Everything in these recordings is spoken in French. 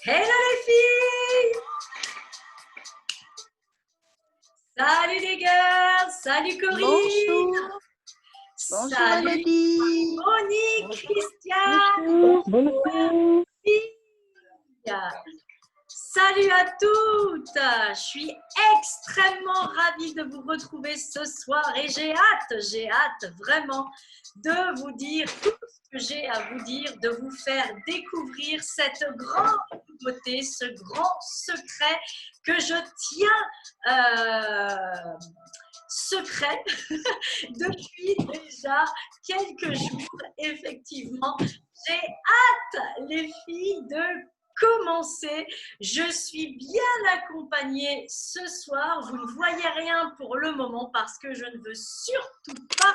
Hello les filles! Salut les girls! Salut Corinne! Bonjour! Bonjour Salut Elodie! Monique, Christiane! Bonjour! Salut à toutes! Je suis extrêmement ravie de vous retrouver ce soir et j'ai hâte vraiment de vous dire tout ce que j'ai à vous dire, de vous faire découvrir cette grande nouveauté, ce grand secret que je tiens secret depuis déjà quelques jours. Effectivement, j'ai hâte, les filles, de commencer. Je suis bien accompagnée ce soir. Vous ne voyez rien pour le moment parce que je ne veux surtout pas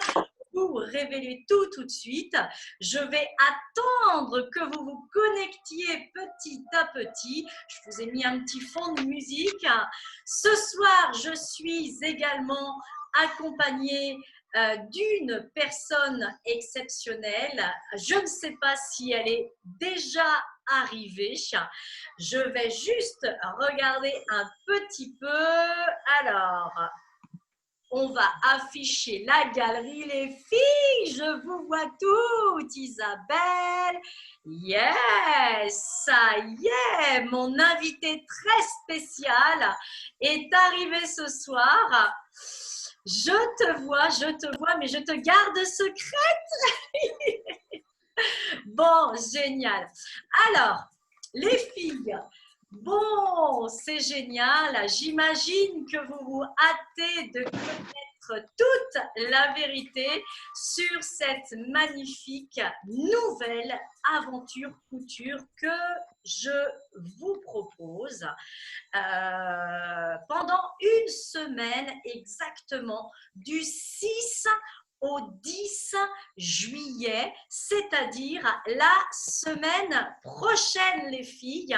vous révéler tout de suite. Je vais attendre que vous vous connectiez petit à petit. Je vous ai mis un petit fond de musique. Ce soir, je suis également accompagnée d'une personne exceptionnelle. Je ne sais pas si elle est déjà arrivée. Je vais juste regarder un petit peu. Alors, on va afficher la galerie, les filles. Je vous vois toutes. Isabelle. Yes, ça y est. Mon invité très spécial est arrivé ce soir. Je te vois, mais je te garde secrète. Bon, génial. Alors, les filles, bon, c'est génial. J'imagine que vous vous hâtez de connaître toute la vérité sur cette magnifique nouvelle aventure couture que je vous propose pendant une semaine exactement, du 6 au 10 juillet, c'est-à-dire la semaine prochaine, les filles.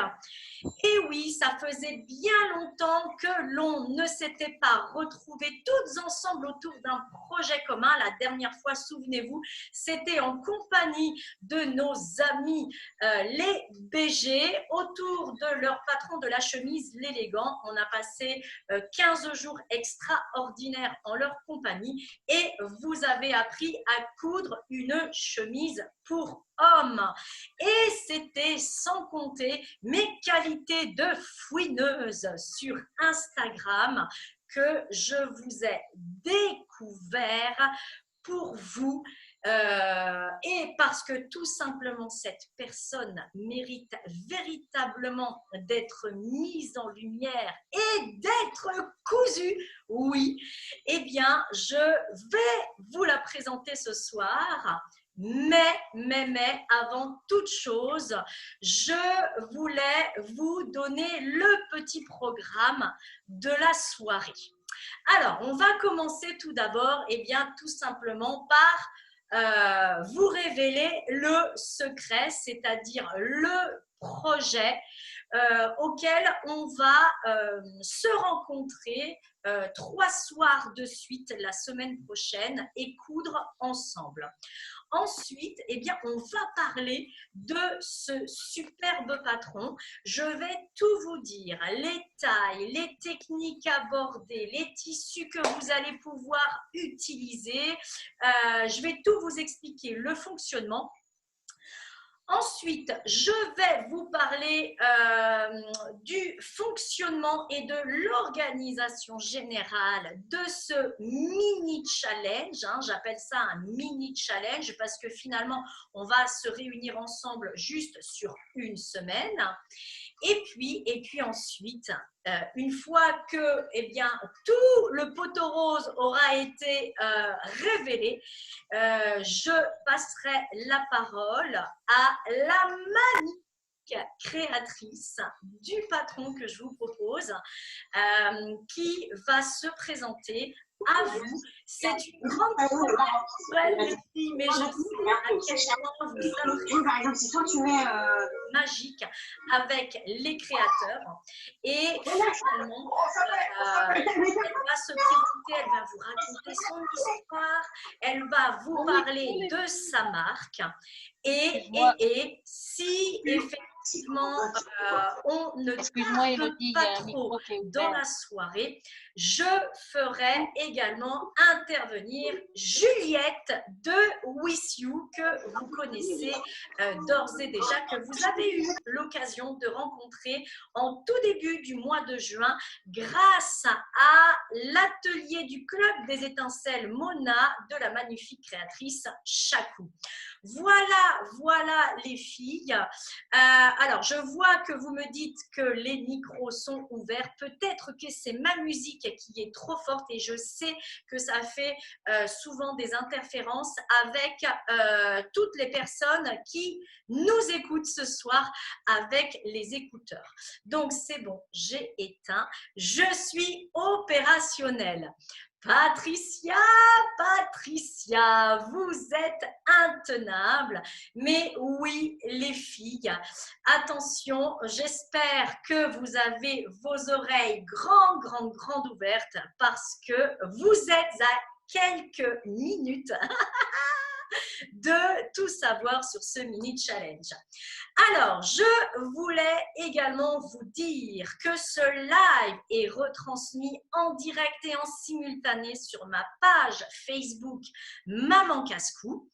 Et oui, ça faisait bien longtemps que l'on ne s'était pas retrouvés toutes ensemble autour d'un projet commun. La dernière fois, souvenez-vous, c'était en compagnie de nos amis les BG autour de leur patron de la chemise, l'élégant. On a passé 15 jours extraordinaires en leur compagnie et vous avez appris à coudre une chemise pour hommes. Et c'était sans compter mes qualités de fouineuse sur Instagram que je vous ai découvert pour vous et parce que tout simplement cette personne mérite véritablement d'être mise en lumière et d'être cousue, oui, eh bien je vais vous la présenter ce soir. Mais, avant toute chose, je voulais vous donner le petit programme de la soirée. Alors, on va commencer tout d'abord, eh bien, tout simplement par vous révéler le secret, c'est-à-dire le projet auquel on va se rencontrer 3 soirs de suite la semaine prochaine et coudre ensemble. Ensuite, eh bien, on va parler de ce superbe patron. Je vais tout vous dire, les tailles, les techniques abordées, les tissus que vous allez pouvoir utiliser. Je vais tout vous expliquer, le fonctionnement. Ensuite, je vais vous parler du fonctionnement et de l'organisation générale de ce mini-challenge. Hein, j'appelle ça un mini-challenge parce que finalement, on va se réunir ensemble juste sur une semaine. Et puis ensuite, une fois que eh bien, tout le poteau rose aura été révélé, je passerai la parole à la magnifique créatrice du patron que je vous propose, qui va se présenter à vous. C'est une grande première pour elle, les filles, mais je sais à quel point vous appréciez magique avec les créateurs. Et finalement, elle va se présenter, elle va vous raconter son histoire, elle va vous parler de sa marque. Et si effectivement on ne tarde pas trop dans la soirée, je ferai également intervenir Juliette de With You, que vous connaissez d'ores et déjà, que vous avez eu l'occasion de rencontrer en tout début du mois de juin grâce à l'atelier du Club des Étincelles Mona de la magnifique créatrice Chakou. Voilà les filles. Alors, je vois que vous me dites que les micros sont ouverts. Peut-être que c'est ma musique qui est trop forte et je sais que ça fait souvent des interférences avec toutes les personnes qui nous écoutent ce soir avec les écouteurs. Donc, c'est bon, j'ai éteint. Je suis opérationnelle. Patricia, vous êtes intenable. Mais oui, les filles, attention, j'espère que vous avez vos oreilles grandes ouvertes parce que vous êtes à quelques minutes de tout savoir sur ce mini challenge. Alors, je voulais également vous dire que ce live est retransmis en direct et en simultané sur ma page Facebook Maman Casse-Cou.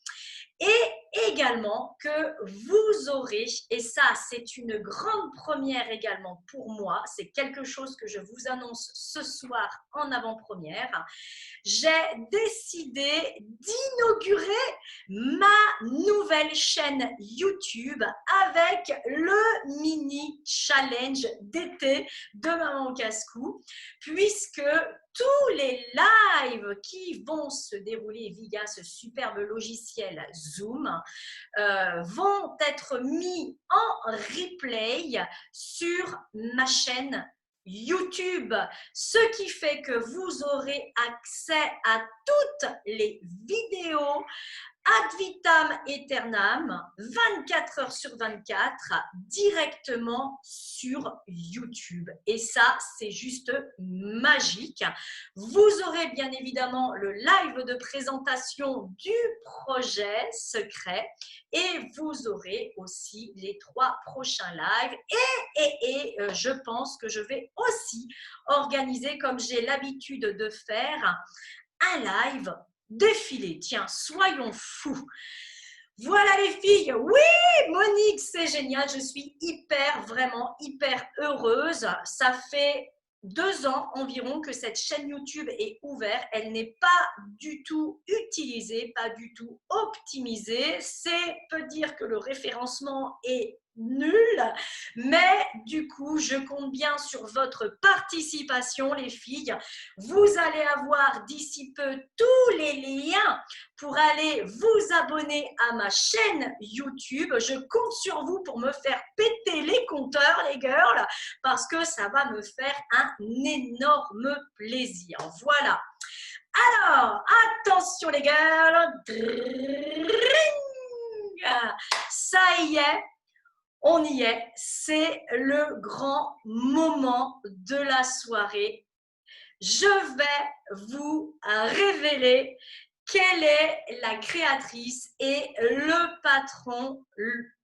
Et également que vous aurez, et ça c'est une grande première également pour moi, c'est quelque chose que je vous annonce ce soir en avant-première, j'ai décidé d'inaugurer ma nouvelle chaîne YouTube avec le mini challenge d'été de Maman Casse-Cou, puisque tous les lives qui vont se dérouler via ce superbe logiciel Zoom vont être mis en replay sur ma chaîne YouTube, ce qui fait que vous aurez accès à toutes les vidéos ad vitam aeternam, 24 heures sur 24, directement sur YouTube. Et ça, c'est juste magique. Vous aurez bien évidemment le live de présentation du projet secret et vous aurez aussi les 3 prochains lives. Et je pense que je vais aussi organiser, comme j'ai l'habitude de faire, un live défilé. Tiens, soyons fous. Voilà les filles. Oui, Monique, c'est génial. Je suis vraiment hyper heureuse. Ça fait 2 ans environ que cette chaîne YouTube est ouverte. Elle n'est pas du tout utilisée, pas du tout optimisée. C'est peut dire que le référencement est nul, mais du coup, je compte bien sur votre participation, les filles. Vous allez avoir d'ici peu tous les liens pour aller vous abonner à ma chaîne YouTube. Je compte sur vous pour me faire péter les compteurs, les girls, parce que ça va me faire un énorme plaisir. Voilà. Alors, attention les girls. Ça y est, on y est. C'est le grand moment de la soirée. Je vais vous révéler quelle est la créatrice et le patron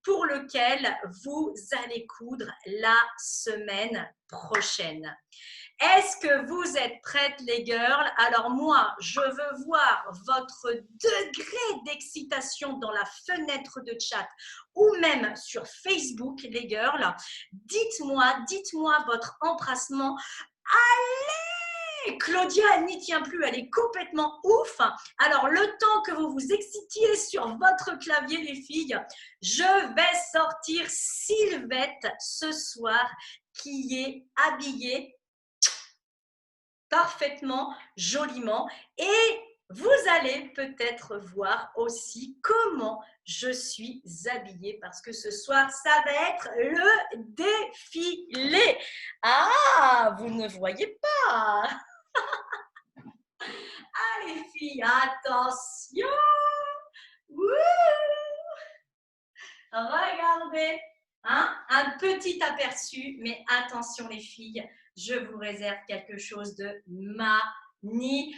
pour lequel vous allez coudre la semaine prochaine. Est-ce que vous êtes prêtes, les girls? Alors moi, je veux voir votre degré d'excitation dans la fenêtre de chat ou même sur Facebook, les girls. Dites-moi votre empressement. Allez! Claudia, elle n'y tient plus, elle est complètement ouf. Alors, le temps que vous vous excitiez sur votre clavier, les filles, je vais sortir Sylvette ce soir qui est habillée parfaitement, joliment. Et vous allez peut-être voir aussi comment je suis habillée parce que ce soir, ça va être le défilé. Ah, vous ne voyez pas. Ah, les filles, attention. Wouh. Regardez, hein, un petit aperçu, mais attention les filles, je vous réserve quelque chose de magnifique.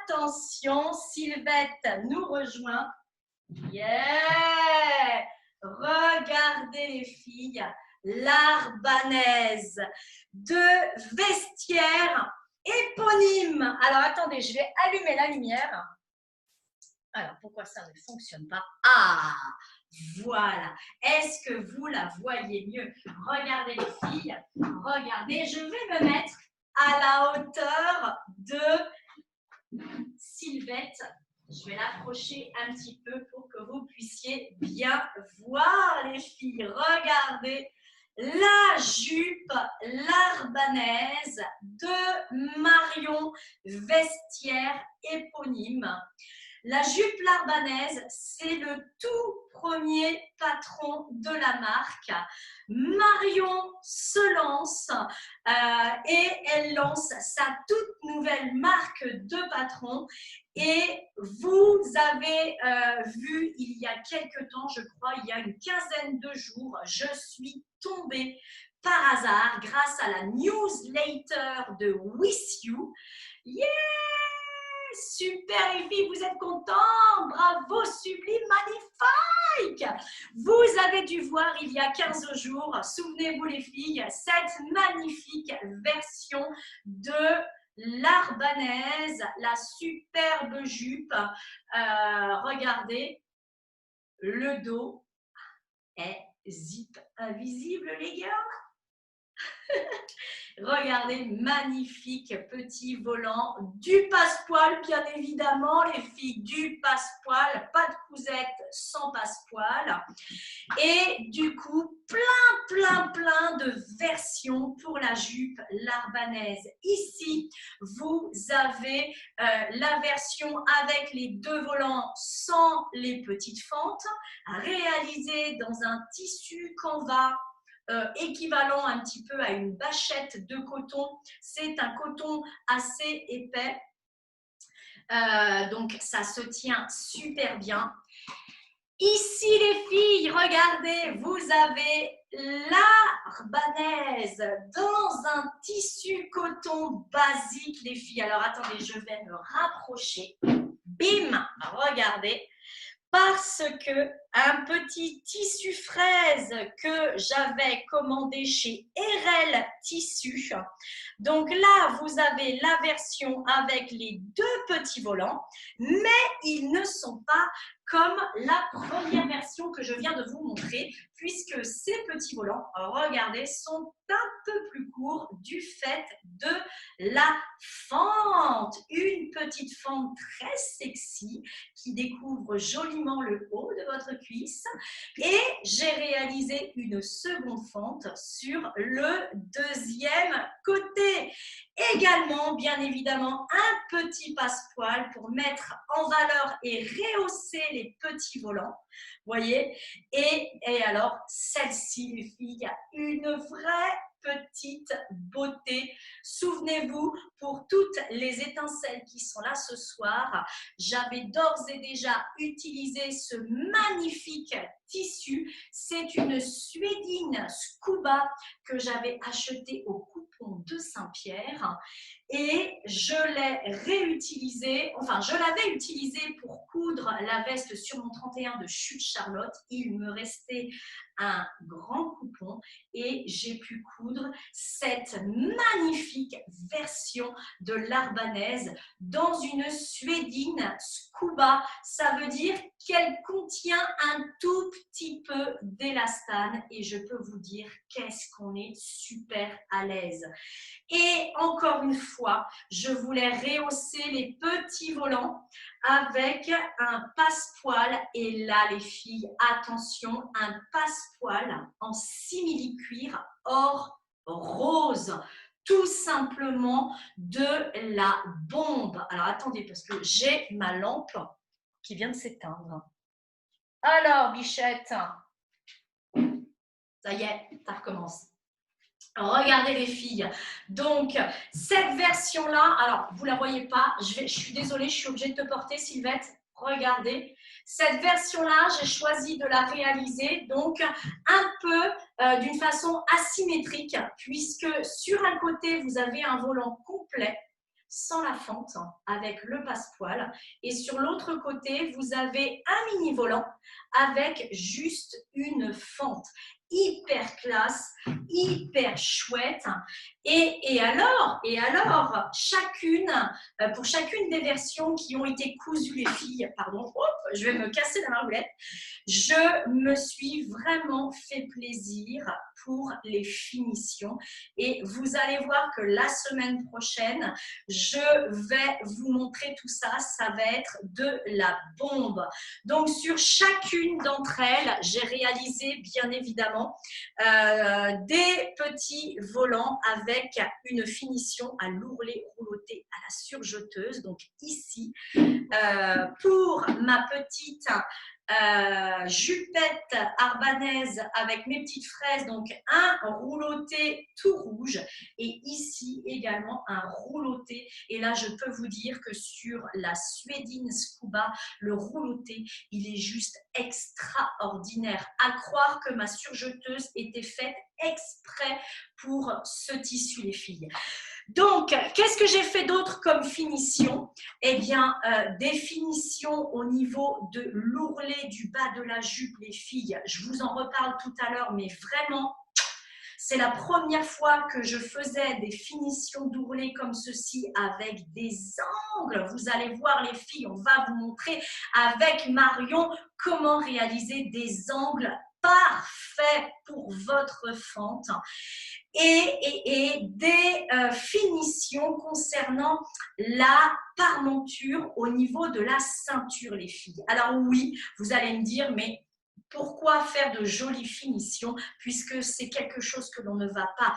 Attention, Sylvette nous rejoint. Yeah! Regardez les filles, l'arbanaise de vestiaire éponyme. Alors attendez, je vais allumer la lumière. Alors, pourquoi ça ne fonctionne pas? Ah, voilà. Est-ce que vous la voyez mieux? Regardez les filles, regardez. Je vais me mettre à la hauteur de Sylvette. Je vais l'approcher un petit peu pour que vous puissiez bien voir les filles. Regardez la jupe l'arbanaise de Marion Vestiaire éponyme. La jupe l'arbanaise, c'est le tout premier patron de la marque. Marion se lance et elle lance sa toute nouvelle marque de patron. Et vous avez vu il y a quelques temps, je crois, il y a une quinzaine de jours, je suis tombée par hasard grâce à la newsletter de With You. Yeah! Super les filles, vous êtes contents? Bravo, sublime, magnifique! Vous avez dû voir il y a 15 jours, souvenez-vous les filles, cette magnifique version de l'arbanaise, la superbe jupe. Regardez, le dos est zip invisible les gars. Regardez, magnifique petit volant, du passepoil bien évidemment les filles, du passepoil, pas de cousette sans passepoil et du coup plein de versions pour la jupe l'arbanaise. Ici vous avez la version avec les 2 volants sans les petites fentes, réalisée dans un tissu canvas équivalent un petit peu à une bâchette de coton. C'est un coton assez épais. Donc, ça se tient super bien. Ici, les filles, regardez, vous avez l'arbanaise dans un tissu coton basique, les filles. Alors, attendez, je vais me rapprocher. Bim, regardez. Parce que un petit tissu fraise que j'avais commandé chez RL Tissu. Donc là, vous avez la version avec les 2 petits volants, mais ils ne sont pas comme la première version que je viens de vous montrer, puisque ces petits volants, regardez, sont un peu plus courts du fait de la fente. Une petite fente très sexy qui découvre joliment le haut de votre cuisse. Et j'ai réalisé une seconde fente sur le deuxième côté. Également, bien évidemment, un petit passepoil pour mettre en valeur et rehausser les petits volants. Voyez, et alors, celle-ci, les filles, a une vraie petite beauté. Souvenez-vous, pour toutes les étincelles qui sont là ce soir, j'avais d'ores et déjà utilisé ce magnifique tissu. C'est une suédine scuba que j'avais achetée au coupon de Saint-Pierre et je l'ai réutilisé, enfin je l'avais utilisé pour coudre la veste sur mon 31 de Chute Charlotte. Il me restait un grand coupon et j'ai pu coudre cette magnifique version de l'arbanaise dans une suédine scuba. Ça veut dire qu'elle contient un tout petit peu d'élastane et je peux vous dire qu'est-ce qu'on est super à l'aise. Et encore une fois, je voulais rehausser les petits volants avec un passepoil. Et là, les filles, attention, un passepoil en simili-cuir or rose. Tout simplement de la bombe. Alors, attendez, parce que j'ai ma lampe qui vient de s'éteindre. Alors, bichette, ça y est, ça recommence. Regardez les filles, donc cette version-là, alors vous ne la voyez pas, je suis désolée, je suis obligée de te porter Sylvette, regardez. Cette version-là, j'ai choisi de la réaliser donc un peu d'une façon asymétrique puisque sur un côté, vous avez un volant complet sans la fente avec le passepoil et sur l'autre côté, vous avez un mini volant avec juste une fente. Hyper classe, hyper chouette. Et alors, pour chacune des versions qui ont été cousues, les filles, pardon, hop, je vais me casser la margoulette, je me suis vraiment fait plaisir pour les finitions. Et vous allez voir que la semaine prochaine, je vais vous montrer tout ça. Ça va être de la bombe. Donc, sur chacune d'entre elles, j'ai réalisé, bien évidemment, des petits volants avec une finition à l'ourlet rouloté à la surjeteuse. Donc, ici, pour ma petite jupette arbanaise avec mes petites fraises, donc un rouloté tout rouge et ici également un rouloté. Et là, je peux vous dire que sur la suédine scuba, le rouloté, il est juste extraordinaire. À croire que ma surjeteuse était faite exprès pour ce tissu, les filles. Donc, qu'est-ce que j'ai fait d'autre comme finition? Eh bien, des finitions au niveau de l'ourlet du bas de la jupe, les filles. Je vous en reparle tout à l'heure, mais vraiment, c'est la première fois que je faisais des finitions d'ourlet comme ceci avec des angles. Vous allez voir, les filles, on va vous montrer avec Marion comment réaliser des angles parfaits pour votre fente. Et des finitions concernant la parmenture au niveau de la ceinture, les filles. Alors oui, vous allez me dire, mais Pourquoi faire de jolies finitions puisque c'est quelque chose que l'on ne va pas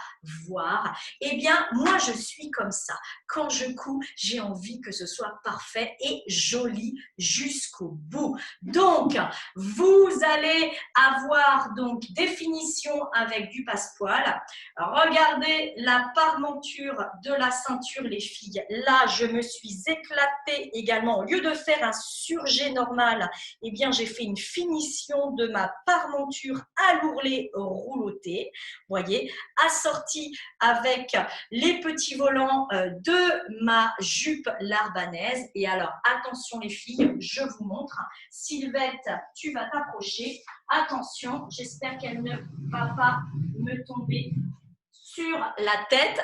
voir? Eh bien, moi, je suis comme ça. Quand je couds, j'ai envie que ce soit parfait et joli jusqu'au bout. Donc, vous allez avoir donc des finitions avec du passepoil. Regardez la parmenture de la ceinture, les filles. Là, je me suis éclatée également. Au lieu de faire un surjet normal, eh bien, j'ai fait une finition de ma parmenture à l'ourlet rouloté, voyez, assortie avec les petits volants de ma jupe larbanaise. Et alors, attention les filles, je vous montre. Sylvette, tu vas t'approcher. Attention, j'espère qu'elle ne va pas me tomber sur la tête.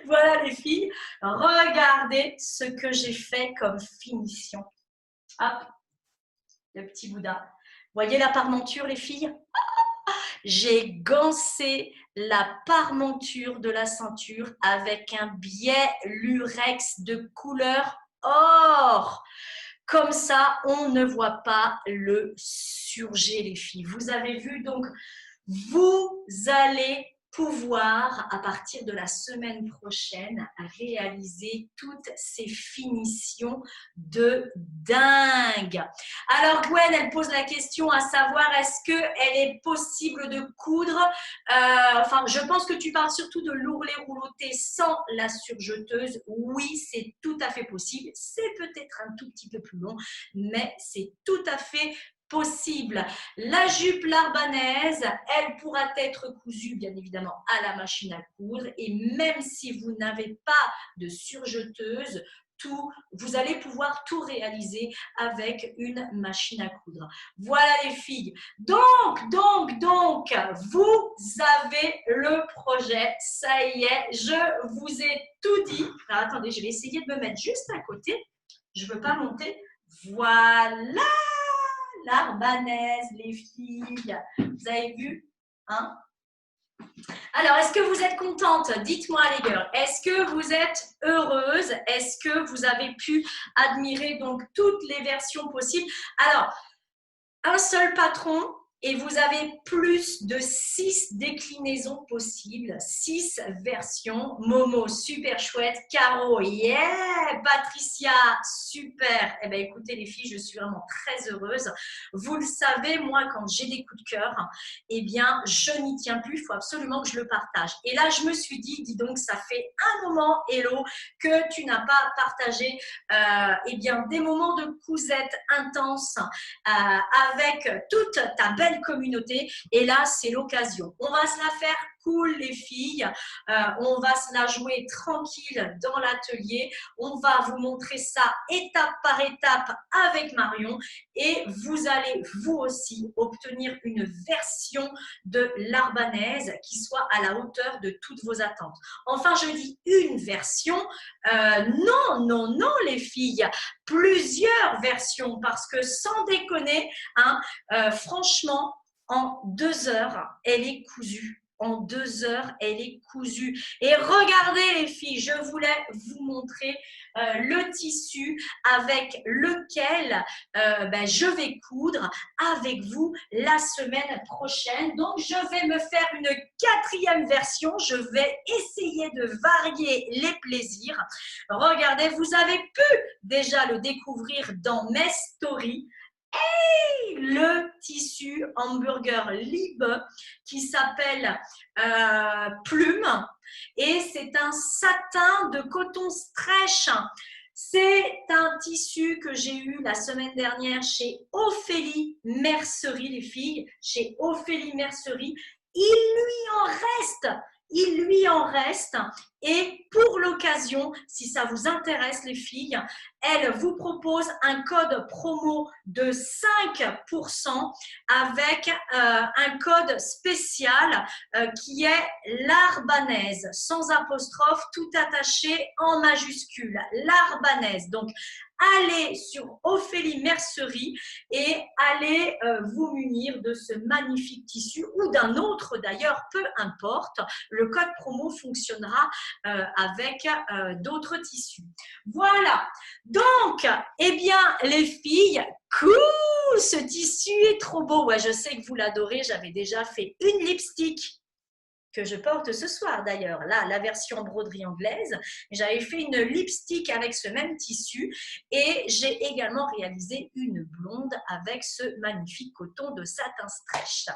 Voilà les filles, regardez ce que j'ai fait comme finition. Hop, le petit Bouddha. Voyez la parmenture, les filles? J'ai gancé la parmenture de la ceinture avec un biais lurex de couleur or. Comme ça, on ne voit pas le surjet, les filles. Vous avez vu, donc, vous allez pouvoir, à partir de la semaine prochaine, réaliser toutes ces finitions de dingue. Alors Gwen, elle pose la question à savoir, est-ce qu'elle est possible de coudre enfin, je pense que tu parles surtout de l'ourlet rouloté sans la surjeteuse. Oui, c'est tout à fait possible. C'est peut-être un tout petit peu plus long, mais c'est tout à fait possible. La jupe larbanaise, elle pourra être cousue bien évidemment à la machine à coudre et même si vous n'avez pas de surjeteuse, vous allez pouvoir tout réaliser avec une machine à coudre. Voilà les filles. Donc, vous avez le projet. Ça y est, je vous ai tout dit. Alors, attendez, je vais essayer de me mettre juste à côté. Je ne veux pas monter. Voilà l'arbanaise, les filles. Vous avez vu, hein? Alors, est-ce que vous êtes contente? Dites-moi les girls. Est-ce que vous êtes heureuse? Est-ce que vous avez pu admirer donc toutes les versions possibles? Alors, un seul patron et vous avez plus de 6 déclinaisons possibles, 6 versions. Momo, super chouette. Caro, yeah! Patricia, super. Eh bien, écoutez les filles, je suis vraiment très heureuse. Vous le savez, moi, quand j'ai des coups de cœur, eh bien, je n'y tiens plus. Il faut absolument que je le partage. Et là, je me suis dit, dis donc, ça fait un moment, Hello, que tu n'as pas partagé eh bien, des moments de cousette intenses avec toute ta belle communauté. Et là, c'est l'occasion. On va se la faire cool, les filles. On va se la jouer tranquille dans l'atelier. On va vous montrer ça étape par étape avec Marion. Et vous allez, vous aussi, obtenir une version de l'arbanaise qui soit à la hauteur de toutes vos attentes. Enfin, je dis une version. Non, les filles. Plusieurs versions parce que sans déconner, hein, franchement, en 2 heures, elle est cousue. En 2 heures, elle est cousue. Et regardez les filles, je voulais vous montrer le tissu avec lequel je vais coudre avec vous la semaine prochaine. Donc, je vais me faire une 4e version. Je vais essayer de varier les plaisirs. Regardez, vous avez pu déjà le découvrir dans mes stories. Et le tissu hamburger Liebe qui s'appelle Plume et c'est un satin de coton stretch. C'est un tissu que j'ai eu la semaine dernière chez Ophélie Mercerie, les filles, chez Ophélie Mercerie. Il lui en reste et pour l'occasion, si ça vous intéresse les filles, elle vous propose un code promo de 5% avec un code spécial qui est l'arbanaise, sans apostrophe, tout attaché en majuscule, l'arbanaise. Donc, allez sur Ophélie Mercerie et allez vous munir de ce magnifique tissu ou d'un autre d'ailleurs, peu importe. Le code promo fonctionnera avec d'autres tissus. Voilà, Donc, eh bien, les filles, cool, ce tissu est trop beau. Ouais, je sais que vous l'adorez. J'avais déjà fait une lipstick que je porte ce soir d'ailleurs, là, la version broderie anglaise. J'avais fait une lipstick avec ce même tissu et j'ai également réalisé une blonde avec ce magnifique coton de satin stretch.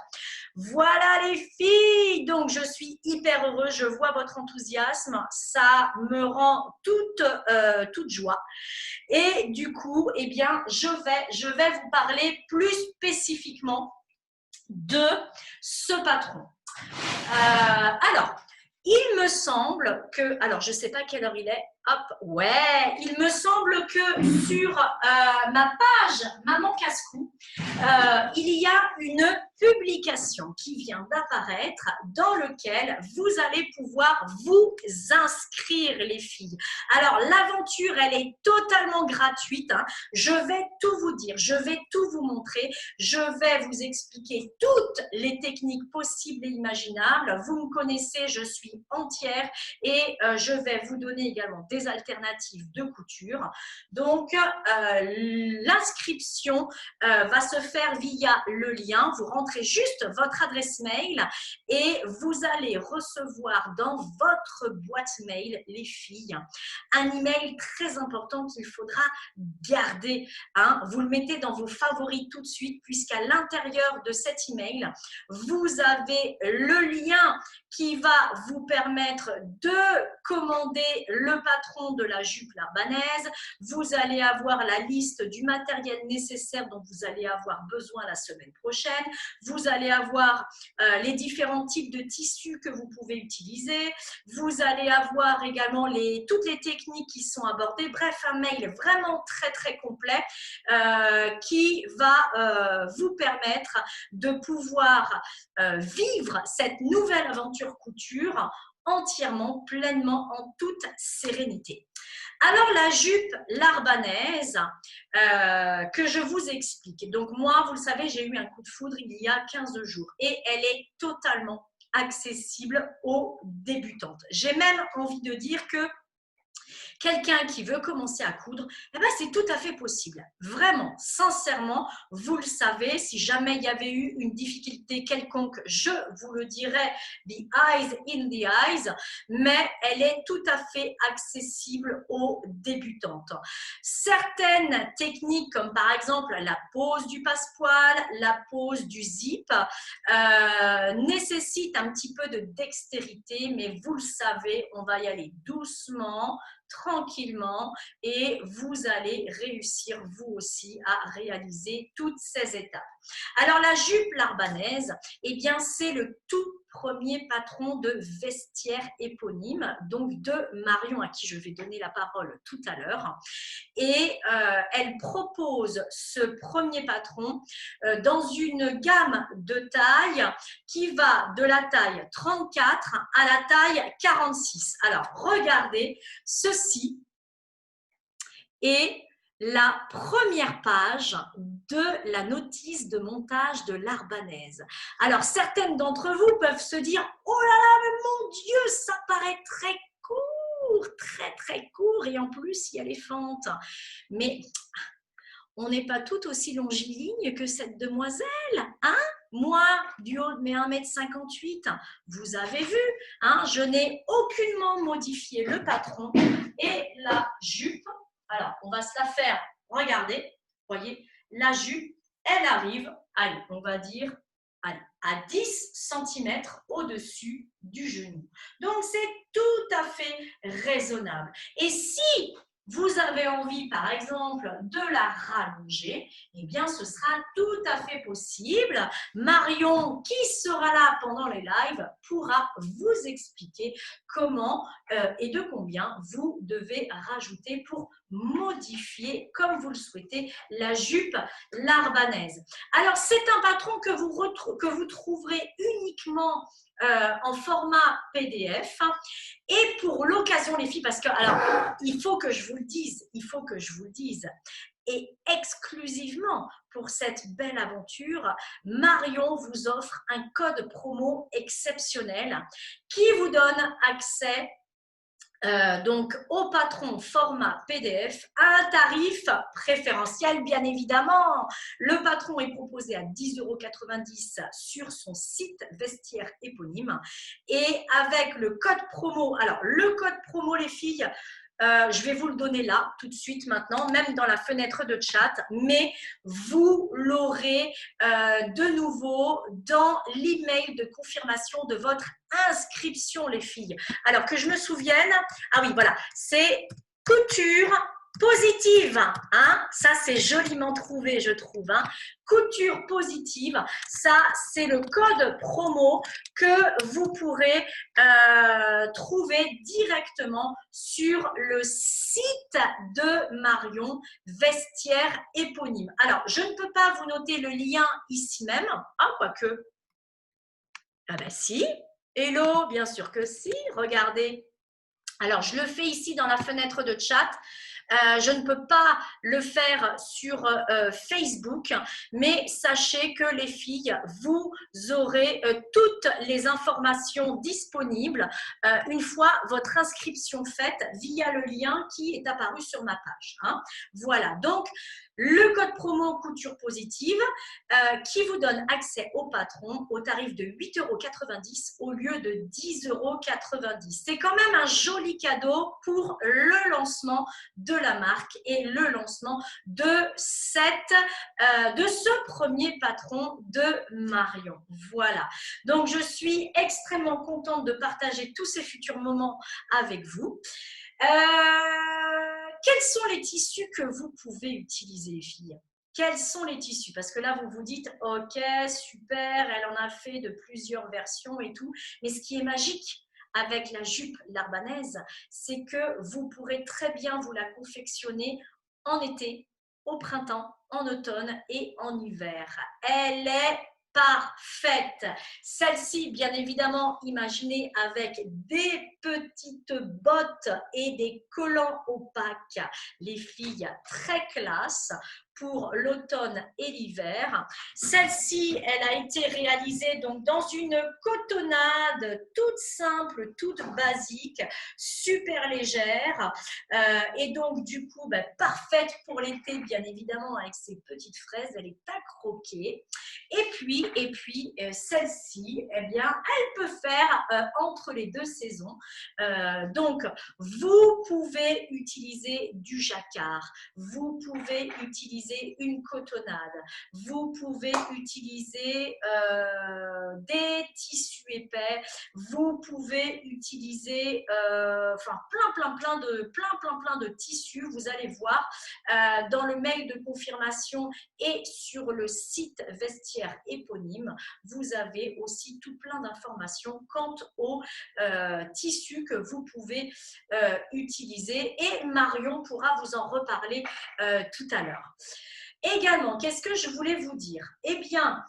Voilà les filles, donc je suis hyper heureuse, je vois votre enthousiasme, ça me rend toute joie. Et du coup, eh bien, je vais vous parler plus spécifiquement de ce patron. Alors, il me semble que, alors je ne sais pas quelle heure il est, hop, ouais, il me semble que sur ma page Maman Casse-Cou, il y a une publication qui vient d'apparaître dans lequel vous allez pouvoir vous inscrire les filles. Alors l'aventure, elle est totalement gratuite, hein. Je vais tout vous dire, je vais tout vous montrer, je vais vous expliquer toutes les techniques possibles et imaginables. Vous me connaissez, je suis entière et je vais vous donner également des alternatives de couture. Donc l'inscription va se faire via le lien. Vous rentrez juste votre adresse mail et vous allez recevoir dans votre boîte mail, les filles, un email très important qu'il faudra garder. Hein. Vous le mettez dans vos favoris tout de suite puisqu'à l'intérieur de cet email, vous avez le lien qui va vous permettre de commander le patron de la jupe Larbanaise. Vous allez avoir la liste du matériel nécessaire dont vous allez avoir besoin la semaine prochaine. Vous allez avoir les différents types de tissus que vous pouvez utiliser. Vous allez avoir également toutes les techniques qui sont abordées. Bref, un mail vraiment très, très complet qui va vous permettre de pouvoir vivre cette nouvelle aventure couture entièrement, pleinement, en toute sérénité. Alors, la jupe Larbanaise que je vous explique. Donc, moi, vous le savez, j'ai eu un coup de foudre il y a 15 jours et elle est totalement accessible aux débutantes. J'ai même envie de dire que quelqu'un qui veut commencer à coudre, eh ben, c'est tout à fait possible. Vraiment, sincèrement, vous le savez, si jamais il y avait eu une difficulté quelconque, je vous le dirais, the eyes in the eyes, mais elle est tout à fait accessible aux débutantes. Certaines techniques, comme par exemple la pose du passepoil, la pose du zip, nécessitent un petit peu de dextérité, mais vous le savez, on va y aller doucement, tranquillement et vous allez réussir vous aussi à réaliser toutes ces étapes. Alors la jupe Larbanaise, eh bien c'est le tout premier patron de vestiaire éponyme, donc de Marion à qui je vais donner la parole tout à l'heure. Et elle propose ce premier patron dans une gamme de taille qui va de la taille 34 à la taille 46. Alors, regardez, ceci est la première page de la notice de montage de Larbanaise. Alors, certaines d'entre vous peuvent se dire « Oh là là, mais mon Dieu, ça paraît très court, très très court et en plus, il y a les fentes. » Mais on n'est pas tout aussi longiligne que cette demoiselle, hein? Moi, du haut de mes 1,58 m, vous avez vu, hein, je n'ai aucunement modifié le patron et la jupe. Alors, on va se la faire, regardez, voyez, la jupe, elle arrive, allez, on va dire, allez, à 10 cm au-dessus du genou. Donc, c'est tout à fait raisonnable. Et si vous avez envie, par exemple, de la rallonger, eh bien, ce sera tout à fait possible. Marion, qui sera là pendant les lives, pourra vous expliquer comment et de combien vous devez rajouter pour modifier, comme vous le souhaitez, la jupe Larbanaise. Alors, c'est un patron que vous trouverez uniquement en format PDF. Et pour l'occasion, les filles, parce que, alors, il faut que je vous le dise, et exclusivement pour cette belle aventure, Marion vous offre un code promo exceptionnel qui vous donne accès donc au patron format PDF à un tarif préférentiel, bien évidemment. Le patron est proposé à 10,90 € sur son site vestiaire éponyme et avec le code promo. Alors, le code promo, les filles, je vais vous le donner là, tout de suite maintenant, même dans la fenêtre de chat, mais vous l'aurez de nouveau dans l'email de confirmation de votre inscription, les filles. Alors, que je me souvienne, ah oui, voilà, c'est couture positive, hein, ça c'est joliment trouvé, je trouve, hein. Couture positive, ça c'est le code promo que vous pourrez trouver directement sur le site de Marion, vestiaire éponyme. Alors, je ne peux pas vous noter le lien ici même, ah, quoique, ah ben si, hello, bien sûr que si, regardez. Alors, je le fais ici dans la fenêtre de chat. Je ne peux pas le faire sur Facebook, mais sachez que les filles, vous aurez toutes les informations disponibles une fois votre inscription faite via le lien qui est apparu sur ma page, hein. Voilà, donc le code promo couture positive qui vous donne accès au patron au tarif de 8,90 € au lieu de 10,90 €. C'est quand même un joli cadeau pour le lancement de la marque et le lancement de ce premier patron de Marion. Voilà. Donc, je suis extrêmement contente de partager tous ces futurs moments avec vous. Quels sont les tissus que vous pouvez utiliser, les filles? Quels sont les tissus? Parce que là, vous vous dites, ok, super, elle en a fait de plusieurs versions et tout. Mais ce qui est magique avec la jupe L'Arbanaise, c'est que vous pourrez très bien vous la confectionner en été, au printemps, en automne et en hiver. Elle est parfaite. Celle-ci, bien évidemment, imaginée avec des petites bottes et des collants opaques. Les filles, très classe pour l'automne et l'hiver. Celle-ci, elle a été réalisée donc dans une cotonnade toute simple, toute basique, super légère et donc du coup parfaite pour l'été, bien évidemment, avec ses petites fraises. Elle est à croquer. Et puis celle-ci, eh bien, elle peut faire entre les deux saisons. Donc, vous pouvez utiliser du jacquard, vous pouvez utiliser une cotonnade, vous pouvez utiliser des tissus épais, vous pouvez utiliser enfin plein de tissus. Vous allez voir dans le mail de confirmation et sur le site vestiaire éponyme, vous avez aussi tout plein d'informations quant aux tissus que vous pouvez utiliser et Marion pourra vous en reparler tout à l'heure. Également, qu'est-ce que je voulais vous dire? Eh bien,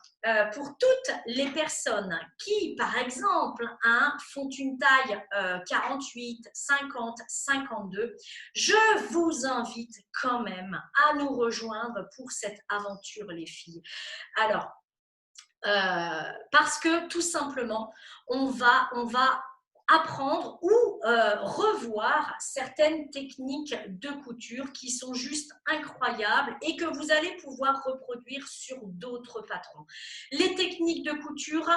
pour toutes les personnes qui, par exemple, font une taille 48, 50, 52, je vous invite quand même à nous rejoindre pour cette aventure, les filles. Alors, parce que tout simplement, on va apprendre ou revoir certaines techniques de couture qui sont juste incroyables et que vous allez pouvoir reproduire sur d'autres patrons. Les techniques de couture,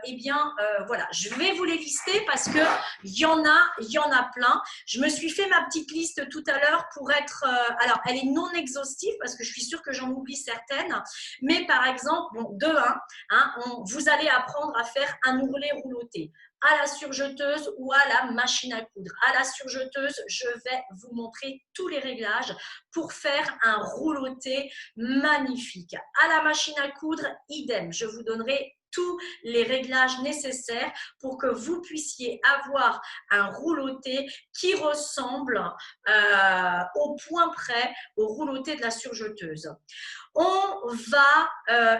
eh bien, voilà, je vais vous les lister parce qu'il y en a plein. Je me suis fait ma petite liste tout à l'heure pour être… alors, elle est non exhaustive parce que je suis sûre que j'en oublie certaines. Mais par exemple, bon, vous allez apprendre à faire un ourlet rouloté à la surjeteuse ou à la machine à coudre. À la surjeteuse, je vais vous montrer tous les réglages pour faire un rouloté magnifique. À la machine à coudre, idem, je vous donnerai tous les réglages nécessaires pour que vous puissiez avoir un rouloté qui ressemble au point près au rouloté de la surjeteuse. On va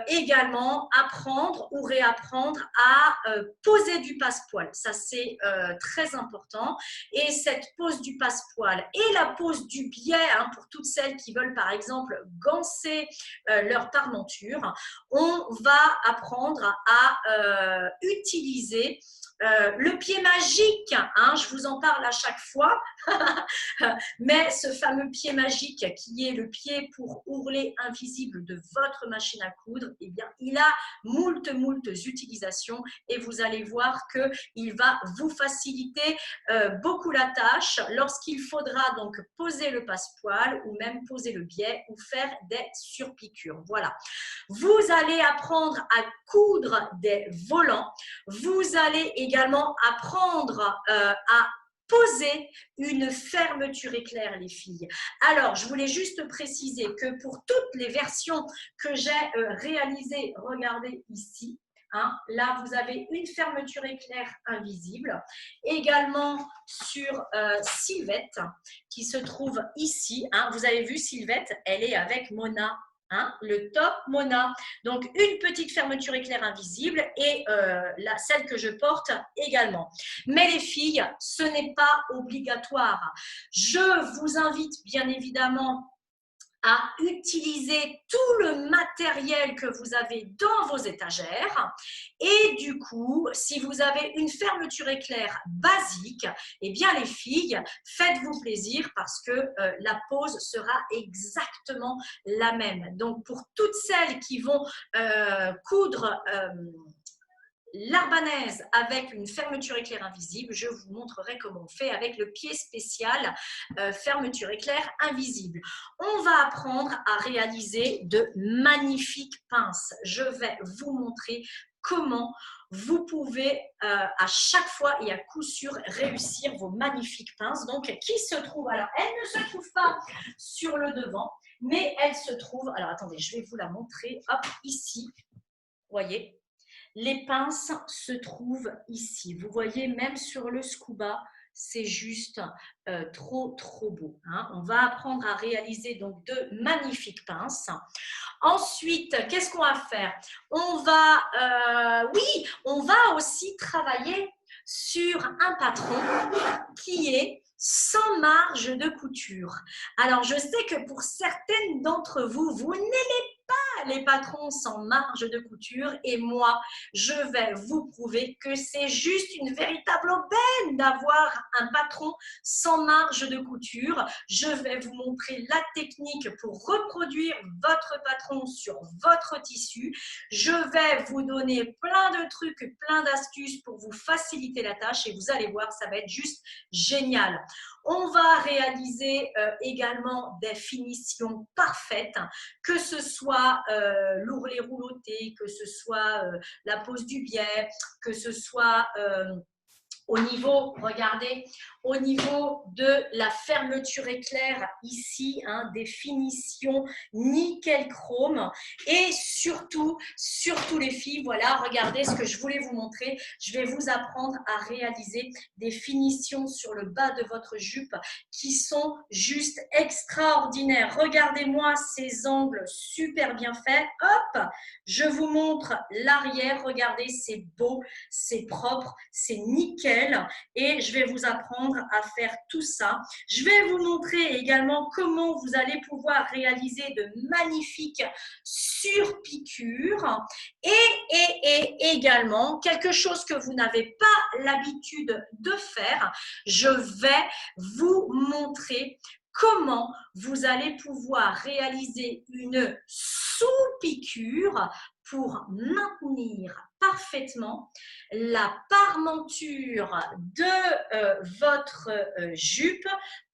également apprendre ou réapprendre à poser du passepoil. Ça, c'est très important. Et cette pose du passepoil et la pose du biais, pour toutes celles qui veulent, par exemple, ganser leur parmenture, on va apprendre à utiliser le pied magique, hein, je vous en parle à chaque fois, mais ce fameux pied magique qui est le pied pour ourler invisible de votre machine à coudre, eh bien, il a moult utilisations et vous allez voir qu'il va vous faciliter beaucoup la tâche lorsqu'il faudra donc poser le passepoil ou même poser le biais ou faire des surpiqûres. Voilà. Vous allez apprendre à coudre des volants. Vous allez également apprendre à poser une fermeture éclair, les filles. Alors, je voulais juste préciser que pour toutes les versions que j'ai réalisées, regardez ici, hein, là, vous avez une fermeture éclair invisible. Également sur Sylvette, qui se trouve ici. Hein, vous avez vu Sylvette, elle est avec Mona. Hein, le top Mona. Donc, une petite fermeture éclair invisible et celle que je porte également. Mais les filles, ce n'est pas obligatoire. Je vous invite bien évidemment à utiliser tout le matériel que vous avez dans vos étagères et du coup, si vous avez une fermeture éclair basique, eh bien les filles, faites-vous plaisir parce que la pose sera exactement la même. Donc pour toutes celles qui vont coudre l'arbanaise avec une fermeture éclair invisible, je vous montrerai comment on fait avec le pied spécial fermeture éclair invisible. On va apprendre à réaliser de magnifiques pinces. Je vais vous montrer comment vous pouvez à chaque fois et à coup sûr réussir vos magnifiques pinces. Donc, qui se trouve, alors elle ne se trouve pas sur le devant, mais elle se trouve, alors attendez, je vais vous la montrer, hop, ici, voyez. Les pinces se trouvent ici. Vous voyez, même sur le scuba, c'est juste trop beau. Hein. On va apprendre à réaliser donc de magnifiques pinces. Ensuite, qu'est-ce qu'on va faire? On va aussi travailler sur un patron qui est sans marge de couture. Alors, je sais que pour certaines d'entre vous, vous n'aimez pas les patrons sans marge de couture et moi, je vais vous prouver que c'est juste une véritable aubaine d'avoir un patron sans marge de couture. Je vais vous montrer la technique pour reproduire votre patron sur votre tissu. Je vais vous donner plein de trucs, plein d'astuces pour vous faciliter la tâche et vous allez voir, ça va être juste génial. On va réaliser également des finitions parfaites, que ce soit l'ourlet rouloté, que ce soit la pose du biais, que ce soit au niveau, regardez, au niveau de la fermeture éclair ici, hein, des finitions nickel chrome et surtout les filles, voilà, regardez ce que je voulais vous montrer. Je vais vous apprendre à réaliser des finitions sur le bas de votre jupe qui sont juste extraordinaires. Regardez-moi ces angles super bien faits. Hop, je vous montre l'arrière. Regardez, c'est beau, c'est propre, c'est nickel. Et je vais vous apprendre à faire tout ça. Je vais vous montrer également comment vous allez pouvoir réaliser de magnifiques surpiqûres et également quelque chose que vous n'avez pas l'habitude de faire. Je vais vous montrer comment vous allez pouvoir réaliser une sous-piqûre pour maintenir parfaitement la parmenture de votre jupe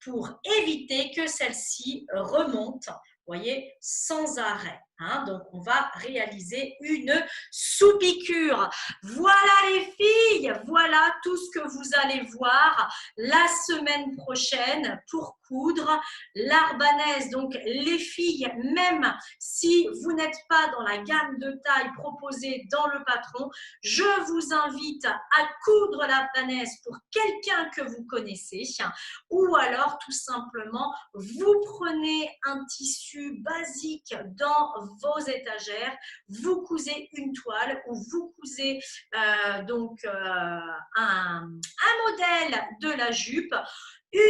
pour éviter que celle-ci remonte, voyez, sans arrêt. Hein, donc, on va réaliser une sous-piqûre. Voilà les filles, voilà tout ce que vous allez voir la semaine prochaine pour coudre l'arbanaise. Donc, les filles, même si vous n'êtes pas dans la gamme de taille proposée dans le patron, je vous invite à coudre l'arbanaise pour quelqu'un que vous connaissez ou alors tout simplement, vous prenez un tissu basique dans vos étagères, vous cousez une toile ou vous cousez un modèle de la jupe,